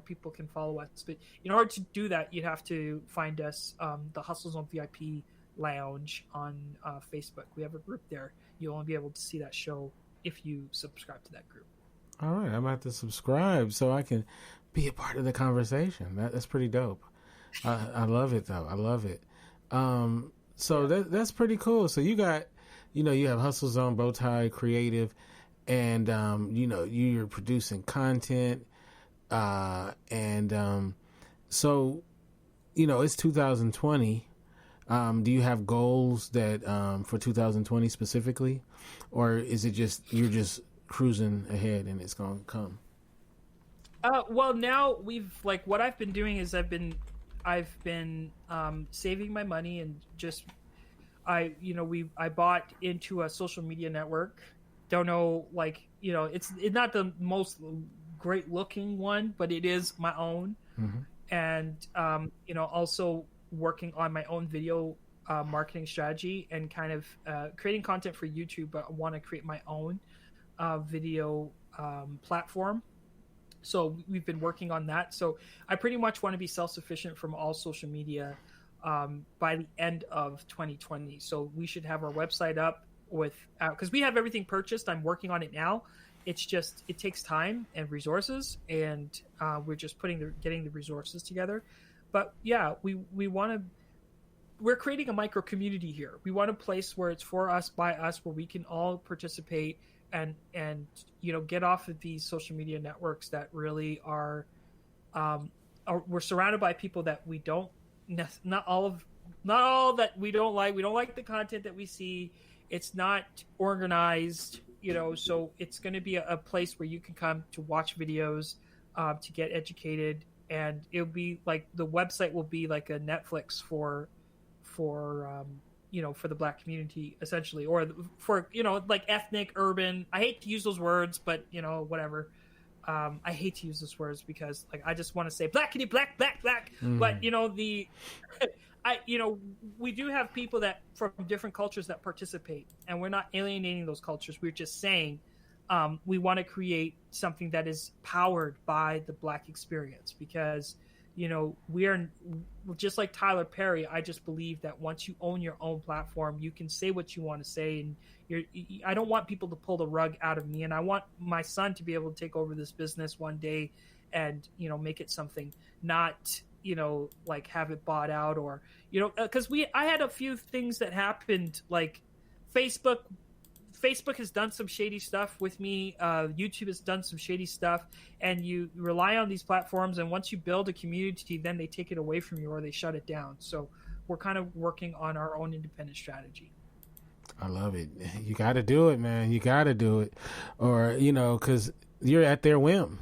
people can follow us. But in order to do that, you'd have to find us, the Hustle Zone VIP Lounge on Facebook. We have a group there. You'll only be able to see that show if you subscribe to that group. All right. I'm about to subscribe so I can be a part of the conversation. That's pretty dope. I love it, though. I love it. So that's pretty cool. So you got, you have Hustle Zone, Bowtie, Creative, and, you're producing content. So, it's 2020. Do you have goals that for 2020 specifically? Or is it you're just cruising ahead and it's going to come? Well, now what I've been doing is I've been saving my money and just I bought into a social media network. Don't know, it's not the most great looking one, but it is my own. Mm-hmm. And also working on my own video marketing strategy and kind of creating content for YouTube, but I want to create my own video platform. So we've been working on that. So I pretty much want to be self-sufficient from all social media by the end of 2020. So we should have our website up because we have everything purchased. I'm working on it now. It's just, it takes time and resources, and we're just getting the resources together. But yeah, we're creating a micro community here. We want a place where it's for us, by us, where we can all participate and get off of these social media networks that really are we're surrounded by people that we don't, not all that we don't like. We don't like the content that we see. It's not organized, so it's going to be a place where you can come to watch videos, to get educated, and it'll be like the website will be like a Netflix for the Black community, essentially, or for like ethnic, urban. I hate to use those words, but whatever. I hate to use those words because I just want to say blackity black. Mm. But we do have people that from different cultures that participate, and we're not alienating those cultures. We're just saying we want to create something that is powered by the Black experience, because we are just like Tyler Perry. I just believe that once you own your own platform, you can say what you want to say, and I don't want people to pull the rug out of me, and I want my son to be able to take over this business one day and make it something, not have it bought out, or because I had a few things that happened, like Facebook has done some shady stuff with me. YouTube has done some shady stuff, and you rely on these platforms, and once you build a community, then they take it away from you or they shut it down. So we're kind of working on our own independent strategy. I love it. You got to do it, man. You got to do it, or because you're at their whim.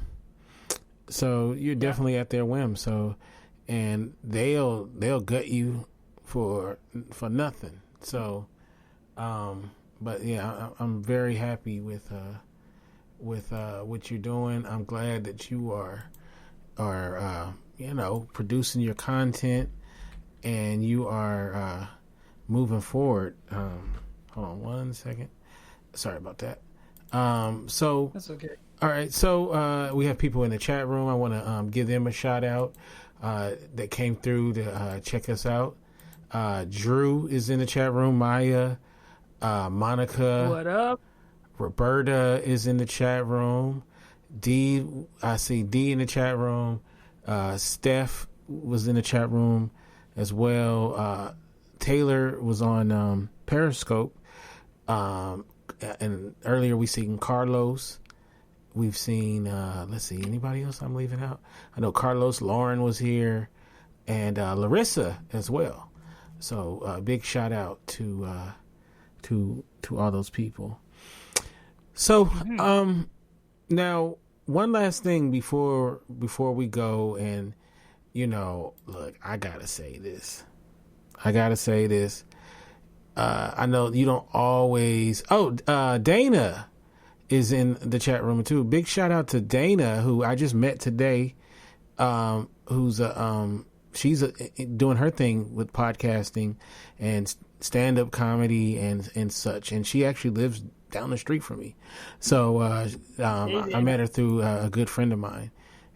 So you're definitely at their whim. So, and they'll gut you for nothing. So, but yeah, I'm very happy with what you're doing. I'm glad that you are producing your content, and you are moving forward. Hold on one second. Sorry about that. So that's okay. All right. So we have people in the chat room. I want to give them a shout out that came through to check us out. Drew is in the chat room. Maya. Monica, what up? Roberta is in the chat room. I see D in the chat room. Steph was in the chat room as well. Taylor was on Periscope. And earlier we seen Carlos. We've seen, let's see, anybody else I'm leaving out? I know Carlos. Lauren was here. and Larissa as well. So big shout out to all those people. So now one last thing before we go, and look, I gotta say this. I know you don't always. Dana is in the chat room too. Big shout out to Dana, who I just met today. Who's she's doing her thing with podcasting and stand up comedy and such, and she actually lives down the street from me. So I met her through a good friend of mine.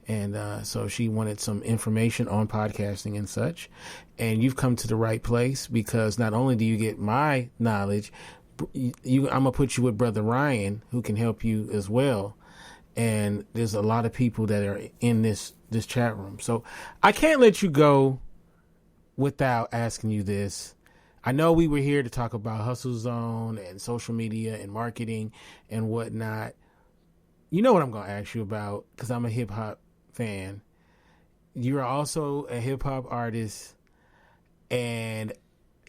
And so she wanted some information on podcasting and such. And you've come to the right place, because not only do you get my knowledge, I'm going to put you with Brother Ryan, who can help you as well. And there's a lot of people that are in this chat room. So I can't let you go without asking you this. I know we were here to talk about Hustle Zone and social media and marketing and whatnot. You know what I'm going to ask you about, because I'm a hip hop fan. You're also a hip hop artist, and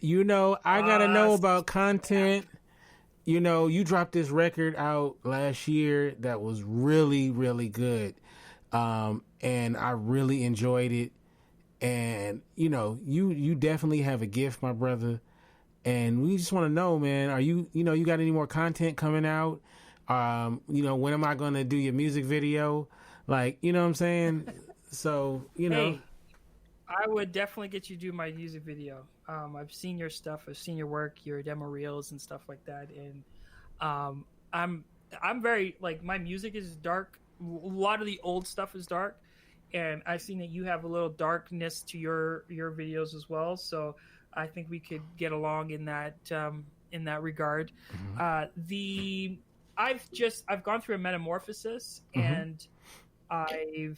I gotta know about content. You dropped this record out last year that was really, really good, and I really enjoyed it. And you definitely have a gift, my brother. And we just want to know, man, are you got any more content coming out? When am I going to do your music video? Like, you know what I'm saying? So, Hey, I would definitely get you to do my music video. I've seen your stuff. I've seen your work, your demo reels and stuff like that. And I'm very, like, my music is dark. A lot of the old stuff is dark. And I've seen that you have a little darkness to your videos as well. So I think we could get along in that regard. Mm-hmm. I've gone through a metamorphosis, and I've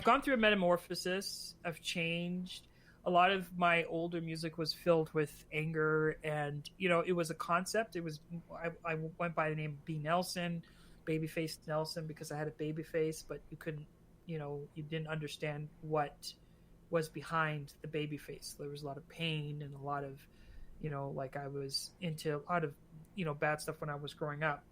gone through a metamorphosis. I've changed. A lot of my older music was filled with anger, and it was a concept. It was I went by the name B Nelson, Babyface Nelson, because I had a baby face, but you couldn't, you didn't understand what was behind the baby face. There was a lot of pain and a lot of, like, I was into a lot of bad stuff when I was growing up.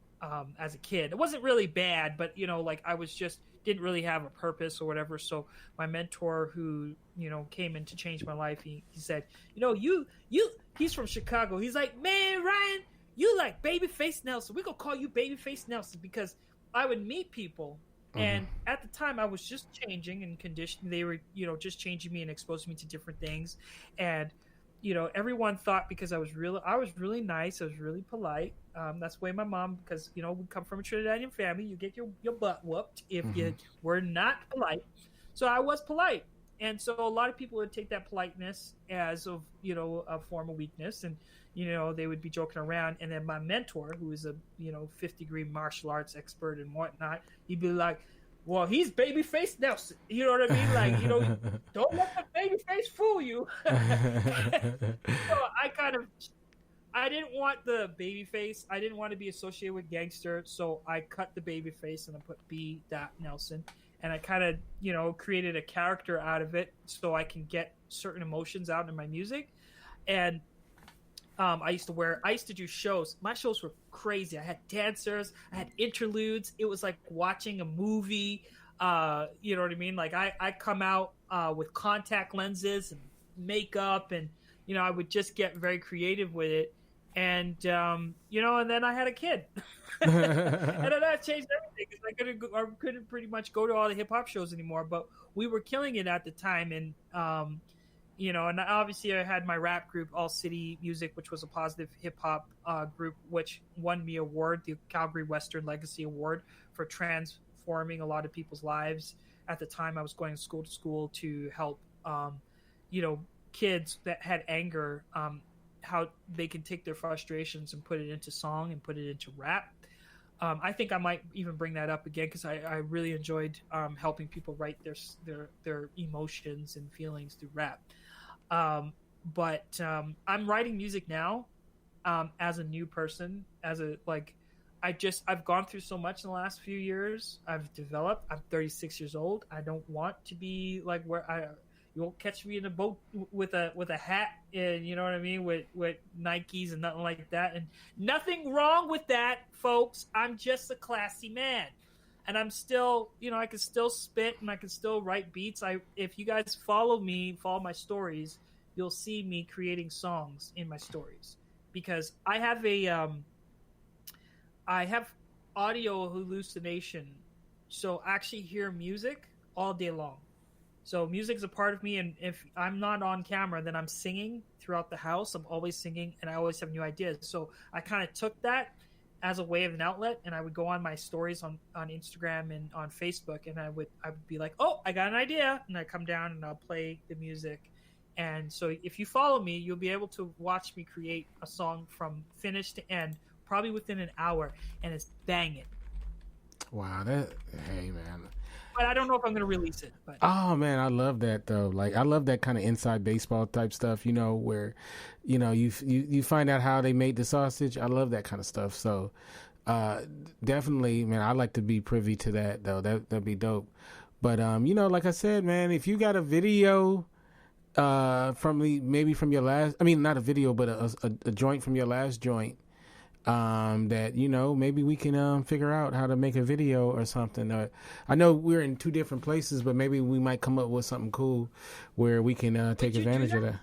As a kid, it wasn't really bad, but like, I was just didn't really have a purpose or whatever. So my mentor, who came in to change my life, he said, he's from Chicago. He's like, man, Ryan, you like Babyface Nelson. We're gonna call you Babyface Nelson, because I would meet people, and at the time I was just changing and conditioning. They were just changing me and exposing me to different things, and everyone thought, because I was really nice, I was really polite. That's the way my mom, because we come from a Trinidadian family, you get your butt whooped if you were not polite. So I was polite, and so a lot of people would take that politeness as of a form of weakness, and they would be joking around. And then my mentor, who is a 5th-degree martial arts expert and whatnot, he'd be like, well, he's Babyface Nelson. You know what I mean? Like, don't let the babyface fool you. So I didn't want the babyface. I didn't want to be associated with gangster. So I cut the babyface and I put B. Nelson. And I kind of, created a character out of it so I can get certain emotions out in my music. And I used to do shows. My shows were crazy. I had dancers, I had interludes. It was like watching a movie. You know what I mean? Like, I come out with contact lenses and makeup, and I would just get very creative with it. And and then I had a kid, and then that changed everything, because I couldn't pretty much go to all the hip hop shows anymore. But we were killing it at the time, and and obviously I had my rap group, All City Music, which was a positive hip hop group, which won me award, the Calgary Western Legacy Award, for transforming a lot of people's lives. At the time, I was going school to school to help, kids that had anger, how they can take their frustrations and put it into song and put it into rap. I think I might even bring that up again, because I really enjoyed helping people write their emotions and feelings through rap. But I'm writing music now as a new person, I've gone through so much in the last few years. I've developed. I'm 36 years old. I don't want to be like where You won't catch me in a boat with a hat and you know what I mean, with Nikes and nothing like that. And nothing wrong with that, folks. I'm just a classy man. And I'm still, I can still spit and I can still write beats. If you guys follow me, follow my stories, you'll see me creating songs in my stories because I have audio hallucination, so I actually hear music all day long. So music's a part of me, and if I'm not on camera, then I'm singing throughout the house. I'm always singing, and I always have new ideas. So I kind of took that as a way of an outlet, and I would go on my stories on Instagram and on Facebook, and I would be like, oh, I got an idea, and I come down and I'll play the music. And so if you follow me, you'll be able to watch me create a song from finish to end, probably within an hour, and it's banging. Wow, hey man. But I don't know if I'm going to release it. But. Oh man, I love that though. Like I love that kind of inside baseball type stuff. Where, you find out how they made the sausage. I love that kind of stuff. So, definitely, man, I'd like to be privy to that though. That'd be dope. But like I said, man, if you got a video, from your last, I mean, not a video, but a joint from your last joint. That maybe we can figure out how to make a video or something. I know we're in two different places, but maybe we might come up with something cool where we can take advantage of that.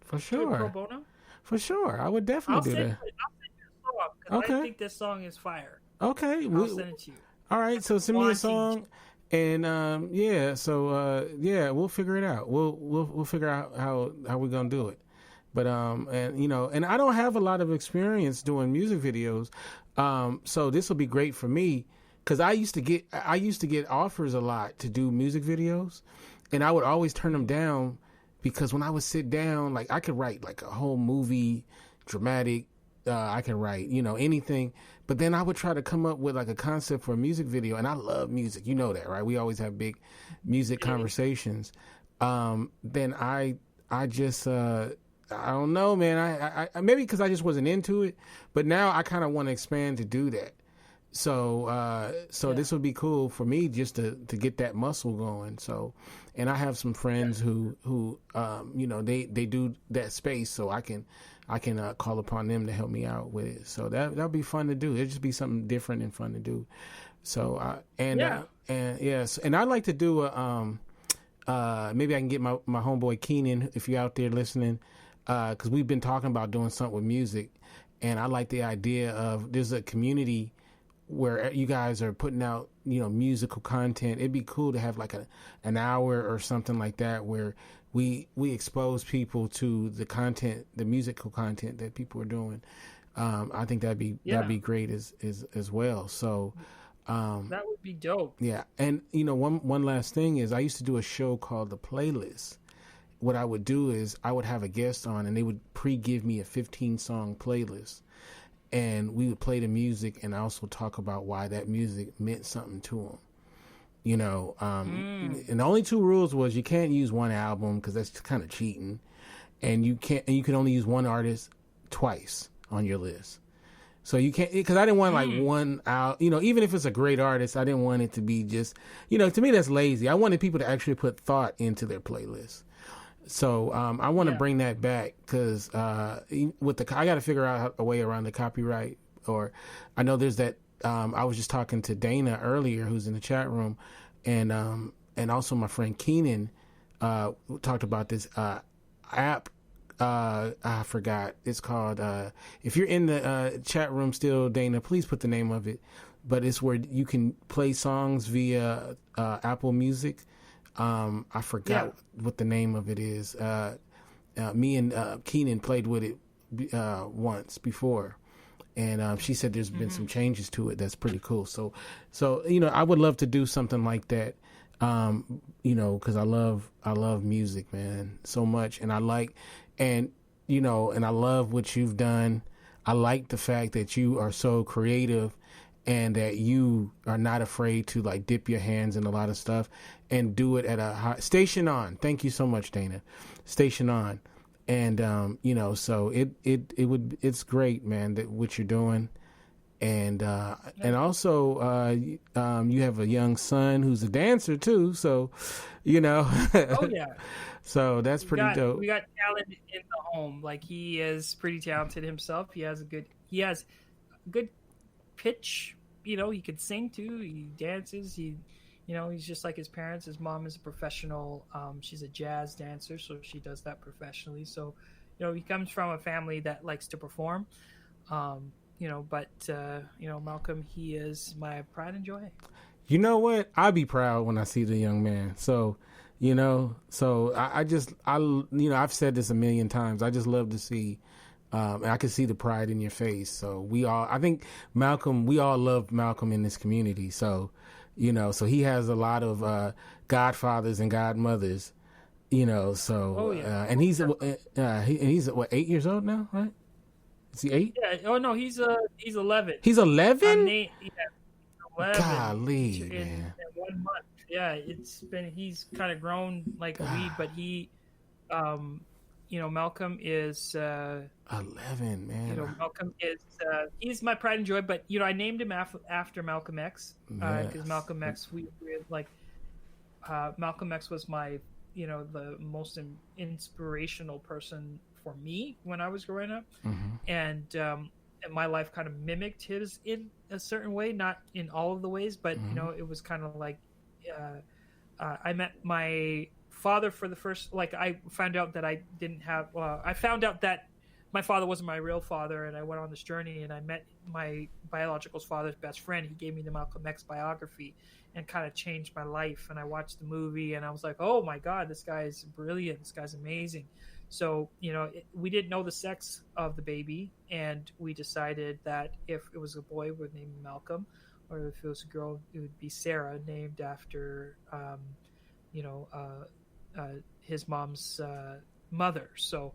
For sure. Pro bono? For sure, I would definitely do that. I'll send you a song because I think this song is fire. Okay, I'll send it to you. All right, so send me a song, and we'll figure it out. We'll figure out how we're gonna do it. But and I don't have a lot of experience doing music videos, so this will be great for me because I used to get offers a lot to do music videos, and I would always turn them down because when I would sit down, like I could write like a whole movie, dramatic, I can write anything, but then I would try to come up with like a concept for a music video, and I love music, you know that, right? We always have big music conversations. Then I just. I don't know, man. I maybe because I just wasn't into it, but now I kind of want to expand to do that. So this would be cool for me just to get that muscle going. So, and I have some friends who they do that space, so I can call upon them to help me out with it. So that'll be fun to do. It'll just be something different and fun to do. So and I'd like to do maybe I can get my homeboy Keenan, if you're out there listening. Because we've been talking about doing something with music, and I like the idea of there's a community where you guys are putting out musical content. It'd be cool to have like an hour or something like that where we expose people to the content, the musical content that people are doing. I think that'd be great as well. So that would be dope. Yeah, and one last thing is I used to do a show called The Playlist. What I would do is I would have a guest on and they would give me a 15-song playlist, and we would play the music and also talk about why that music meant something to them. And the only two rules was you can't use one album because that's kind of cheating, and you can only use one artist twice on your list. So you can't, because I didn't want like one out, even if it's a great artist, I didn't want it to be just, to me that's lazy. I wanted people to actually put thought into their playlist. So I want to bring that back because I got to figure out a way around the copyright. Or I know there's that. I was just talking to Dana earlier, who's in the chat room, and also my friend Keenan talked about this app. I forgot. It's called. If you're in the chat room still, Dana, please put the name of it. But it's where you can play songs via Apple Music. I forgot what the name of it is. Me and Keenan played with it once before, and she said there's been some changes to it that's pretty cool. So I would love to do something like that. Because I love music, man, so much, and I love what you've done. I like the fact that you are so creative and that you are not afraid to like dip your hands in a lot of stuff and do it at a high station on. Thank you so much, Dana. Station on. And, so it's great, man, that what you're doing. and also you have a young son who's a dancer too. So, Oh yeah. So that's pretty dope. We got talent in the home. Like he is pretty talented himself. He has good pitch. He could sing too. He dances. He's just like his parents. His mom is a professional. She's a jazz dancer, so she does that professionally. So, he comes from a family that likes to perform. But Malcolm, he is my pride and joy. You know what? I'll be proud when I see the young man. So, I've said this a million times. I just love to see, and I can see the pride in your face. So we all love Malcolm in this community. So, so he has a lot of godfathers and godmothers, so, oh, yeah. And he's 8 years old now, right? Is he 8? Yeah. Oh no, he's 11. He's 11? Yeah, 11. Golly, in man. 1 month. Yeah, he's kind of grown like a weed, but he, Malcolm is 11, man. Malcolm is he's my pride and joy. But I named him after Malcolm X because Malcolm X, we like Malcolm X was my the most inspirational person for me when I was growing up, and my life kind of mimicked his in a certain way, not in all of the ways, but it was kind of like I met my father for the first. Like I found out that I found out that my father wasn't my real father, and I went on this journey, and I met my biological father's best friend. He gave me the Malcolm X biography, and kind of changed my life. And I watched the movie, and I was like, "Oh my God, this guy is brilliant! This guy's amazing." So we didn't know the sex of the baby, and we decided that if it was a boy, we'd name him Malcolm, or if it was a girl, it would be Sarah, named after his mom's mother. So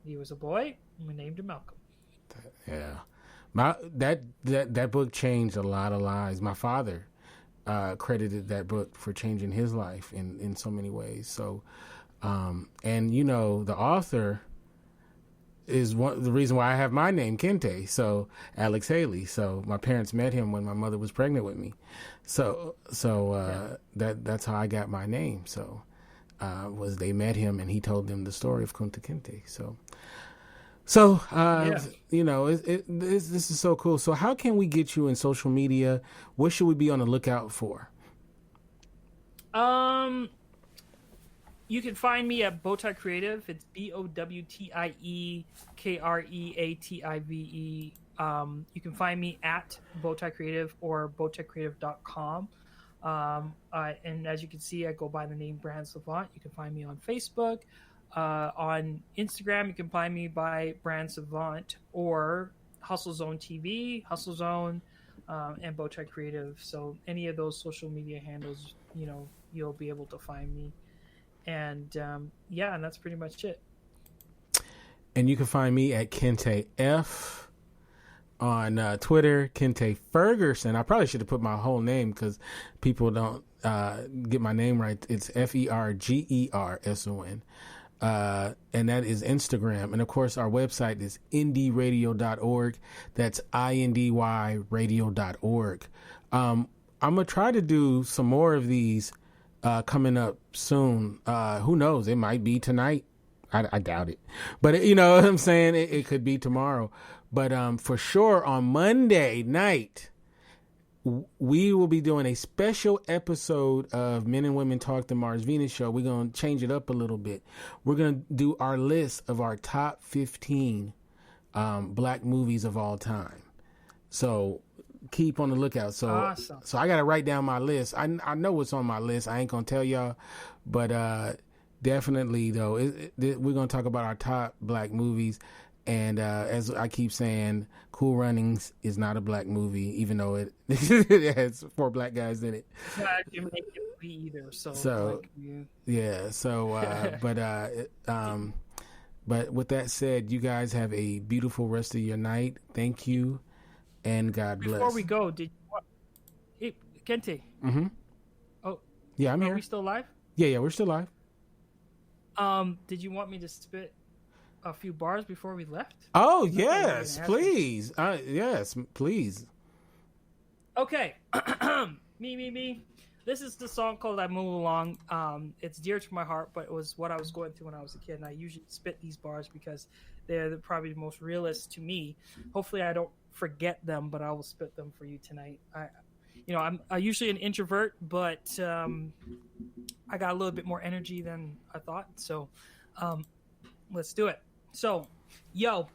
he was a boy, and we named him Malcolm. Yeah, that book changed a lot of lives. My father credited that book for changing his life in so many ways. So, and the author is the reason why I have my name, Kinte. So Alex Haley. So my parents met him when my mother was pregnant with me. So that's how I got my name. So they met him and he told them the story of Kunta Kinte. This is so cool. So how can we get you in social media? What should we be on the lookout for? You can find me at Bowtie Creative. It's BOWTIE KREATIVE. You can find me at Bowtie Creative or bowtiecreative.com. And as you can see, I go by the name Brand Savant. You can find me on Facebook. On Instagram, you can find me by Brand Savant or Hustle Zone TV, Hustle Zone, and Bowtie Creative. So any of those social media handles, you'll be able to find me. And and that's pretty much it. And you can find me at Kinte F on Twitter, Kinte Ferguson. I probably should have put my whole name because people don't get my name right. It's FERGERSON. And that is Instagram. And of course, our website is indyradio.org. That's INDYradio.org. I'm going to try to do some more of these coming up soon. Who knows? It might be tonight. I doubt it. But you know what I'm saying? It could be tomorrow. But for sure on Monday night, we will be doing a special episode of Men and Women Talk the Mars Venus Show. We're going to change it up a little bit. We're going to do our list of our top 15 black movies of all time. So keep on the lookout. So, awesome. So I got to write down my list. I know what's on my list. I ain't going to tell y'all, but definitely, though, we're going to talk about our top black movies. And as I keep saying, Cool Runnings is not a black movie, even though it has 4 black guys in it. Yeah, I can make it be either. So yeah. So, but with that said, you guys have a beautiful rest of your night. Thank you, and God bless. Before we go, hey, Kinte? Mm-hmm. Oh, yeah, I'm here. Are we still live? Yeah, we're still live. Did you want me to spit a few bars before we left? Oh, yes, please. Yes, please. Okay. Me. This is the song called I Move Along. It's dear to my heart, but it was what I was going through when I was a kid. And I usually spit these bars because they're probably the most realist to me. Hopefully I don't forget them, but I will spit them for you tonight. I'm usually an introvert, but I got a little bit more energy than I thought. So let's do it. So, yo,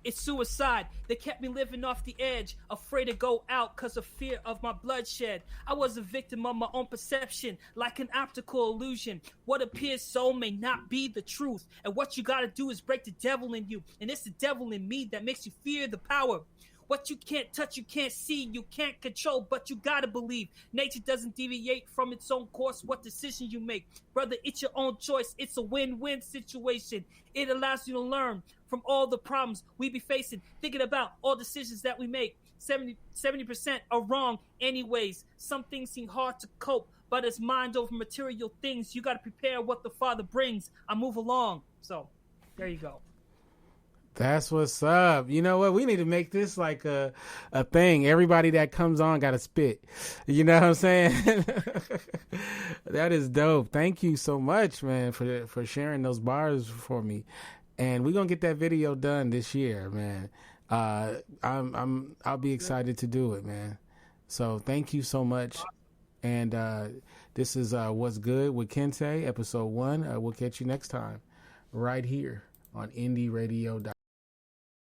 it's suicide. They kept me living off the edge, afraid to go out because of fear of my bloodshed. I was a victim of my own perception, like an optical illusion. What appears so may not be the truth. And what you gotta do is break the devil in you. And it's the devil in me that makes you fear the power. What you can't touch, you can't see, you can't control, but you gotta believe. Nature doesn't deviate from its own course. What decision you make, brother, it's your own choice. It's a win-win situation. It allows you to learn from all the problems we be facing, thinking about all decisions that we make. 70% are wrong anyways. Some things seem hard to cope, but it's mind over material things. You gotta prepare what the Father brings. I move along. So, there you go. That's what's up. You know what? We need to make this like a thing. Everybody that comes on got to spit. You know what I'm saying? That is dope. Thank you so much, man, for sharing those bars for me. And we're gonna get that video done this year, man. I'll be excited to do it, man. So thank you so much. And this is What's Good with Kinte, episode 1. We'll catch you next time right here on IndieRadio.com.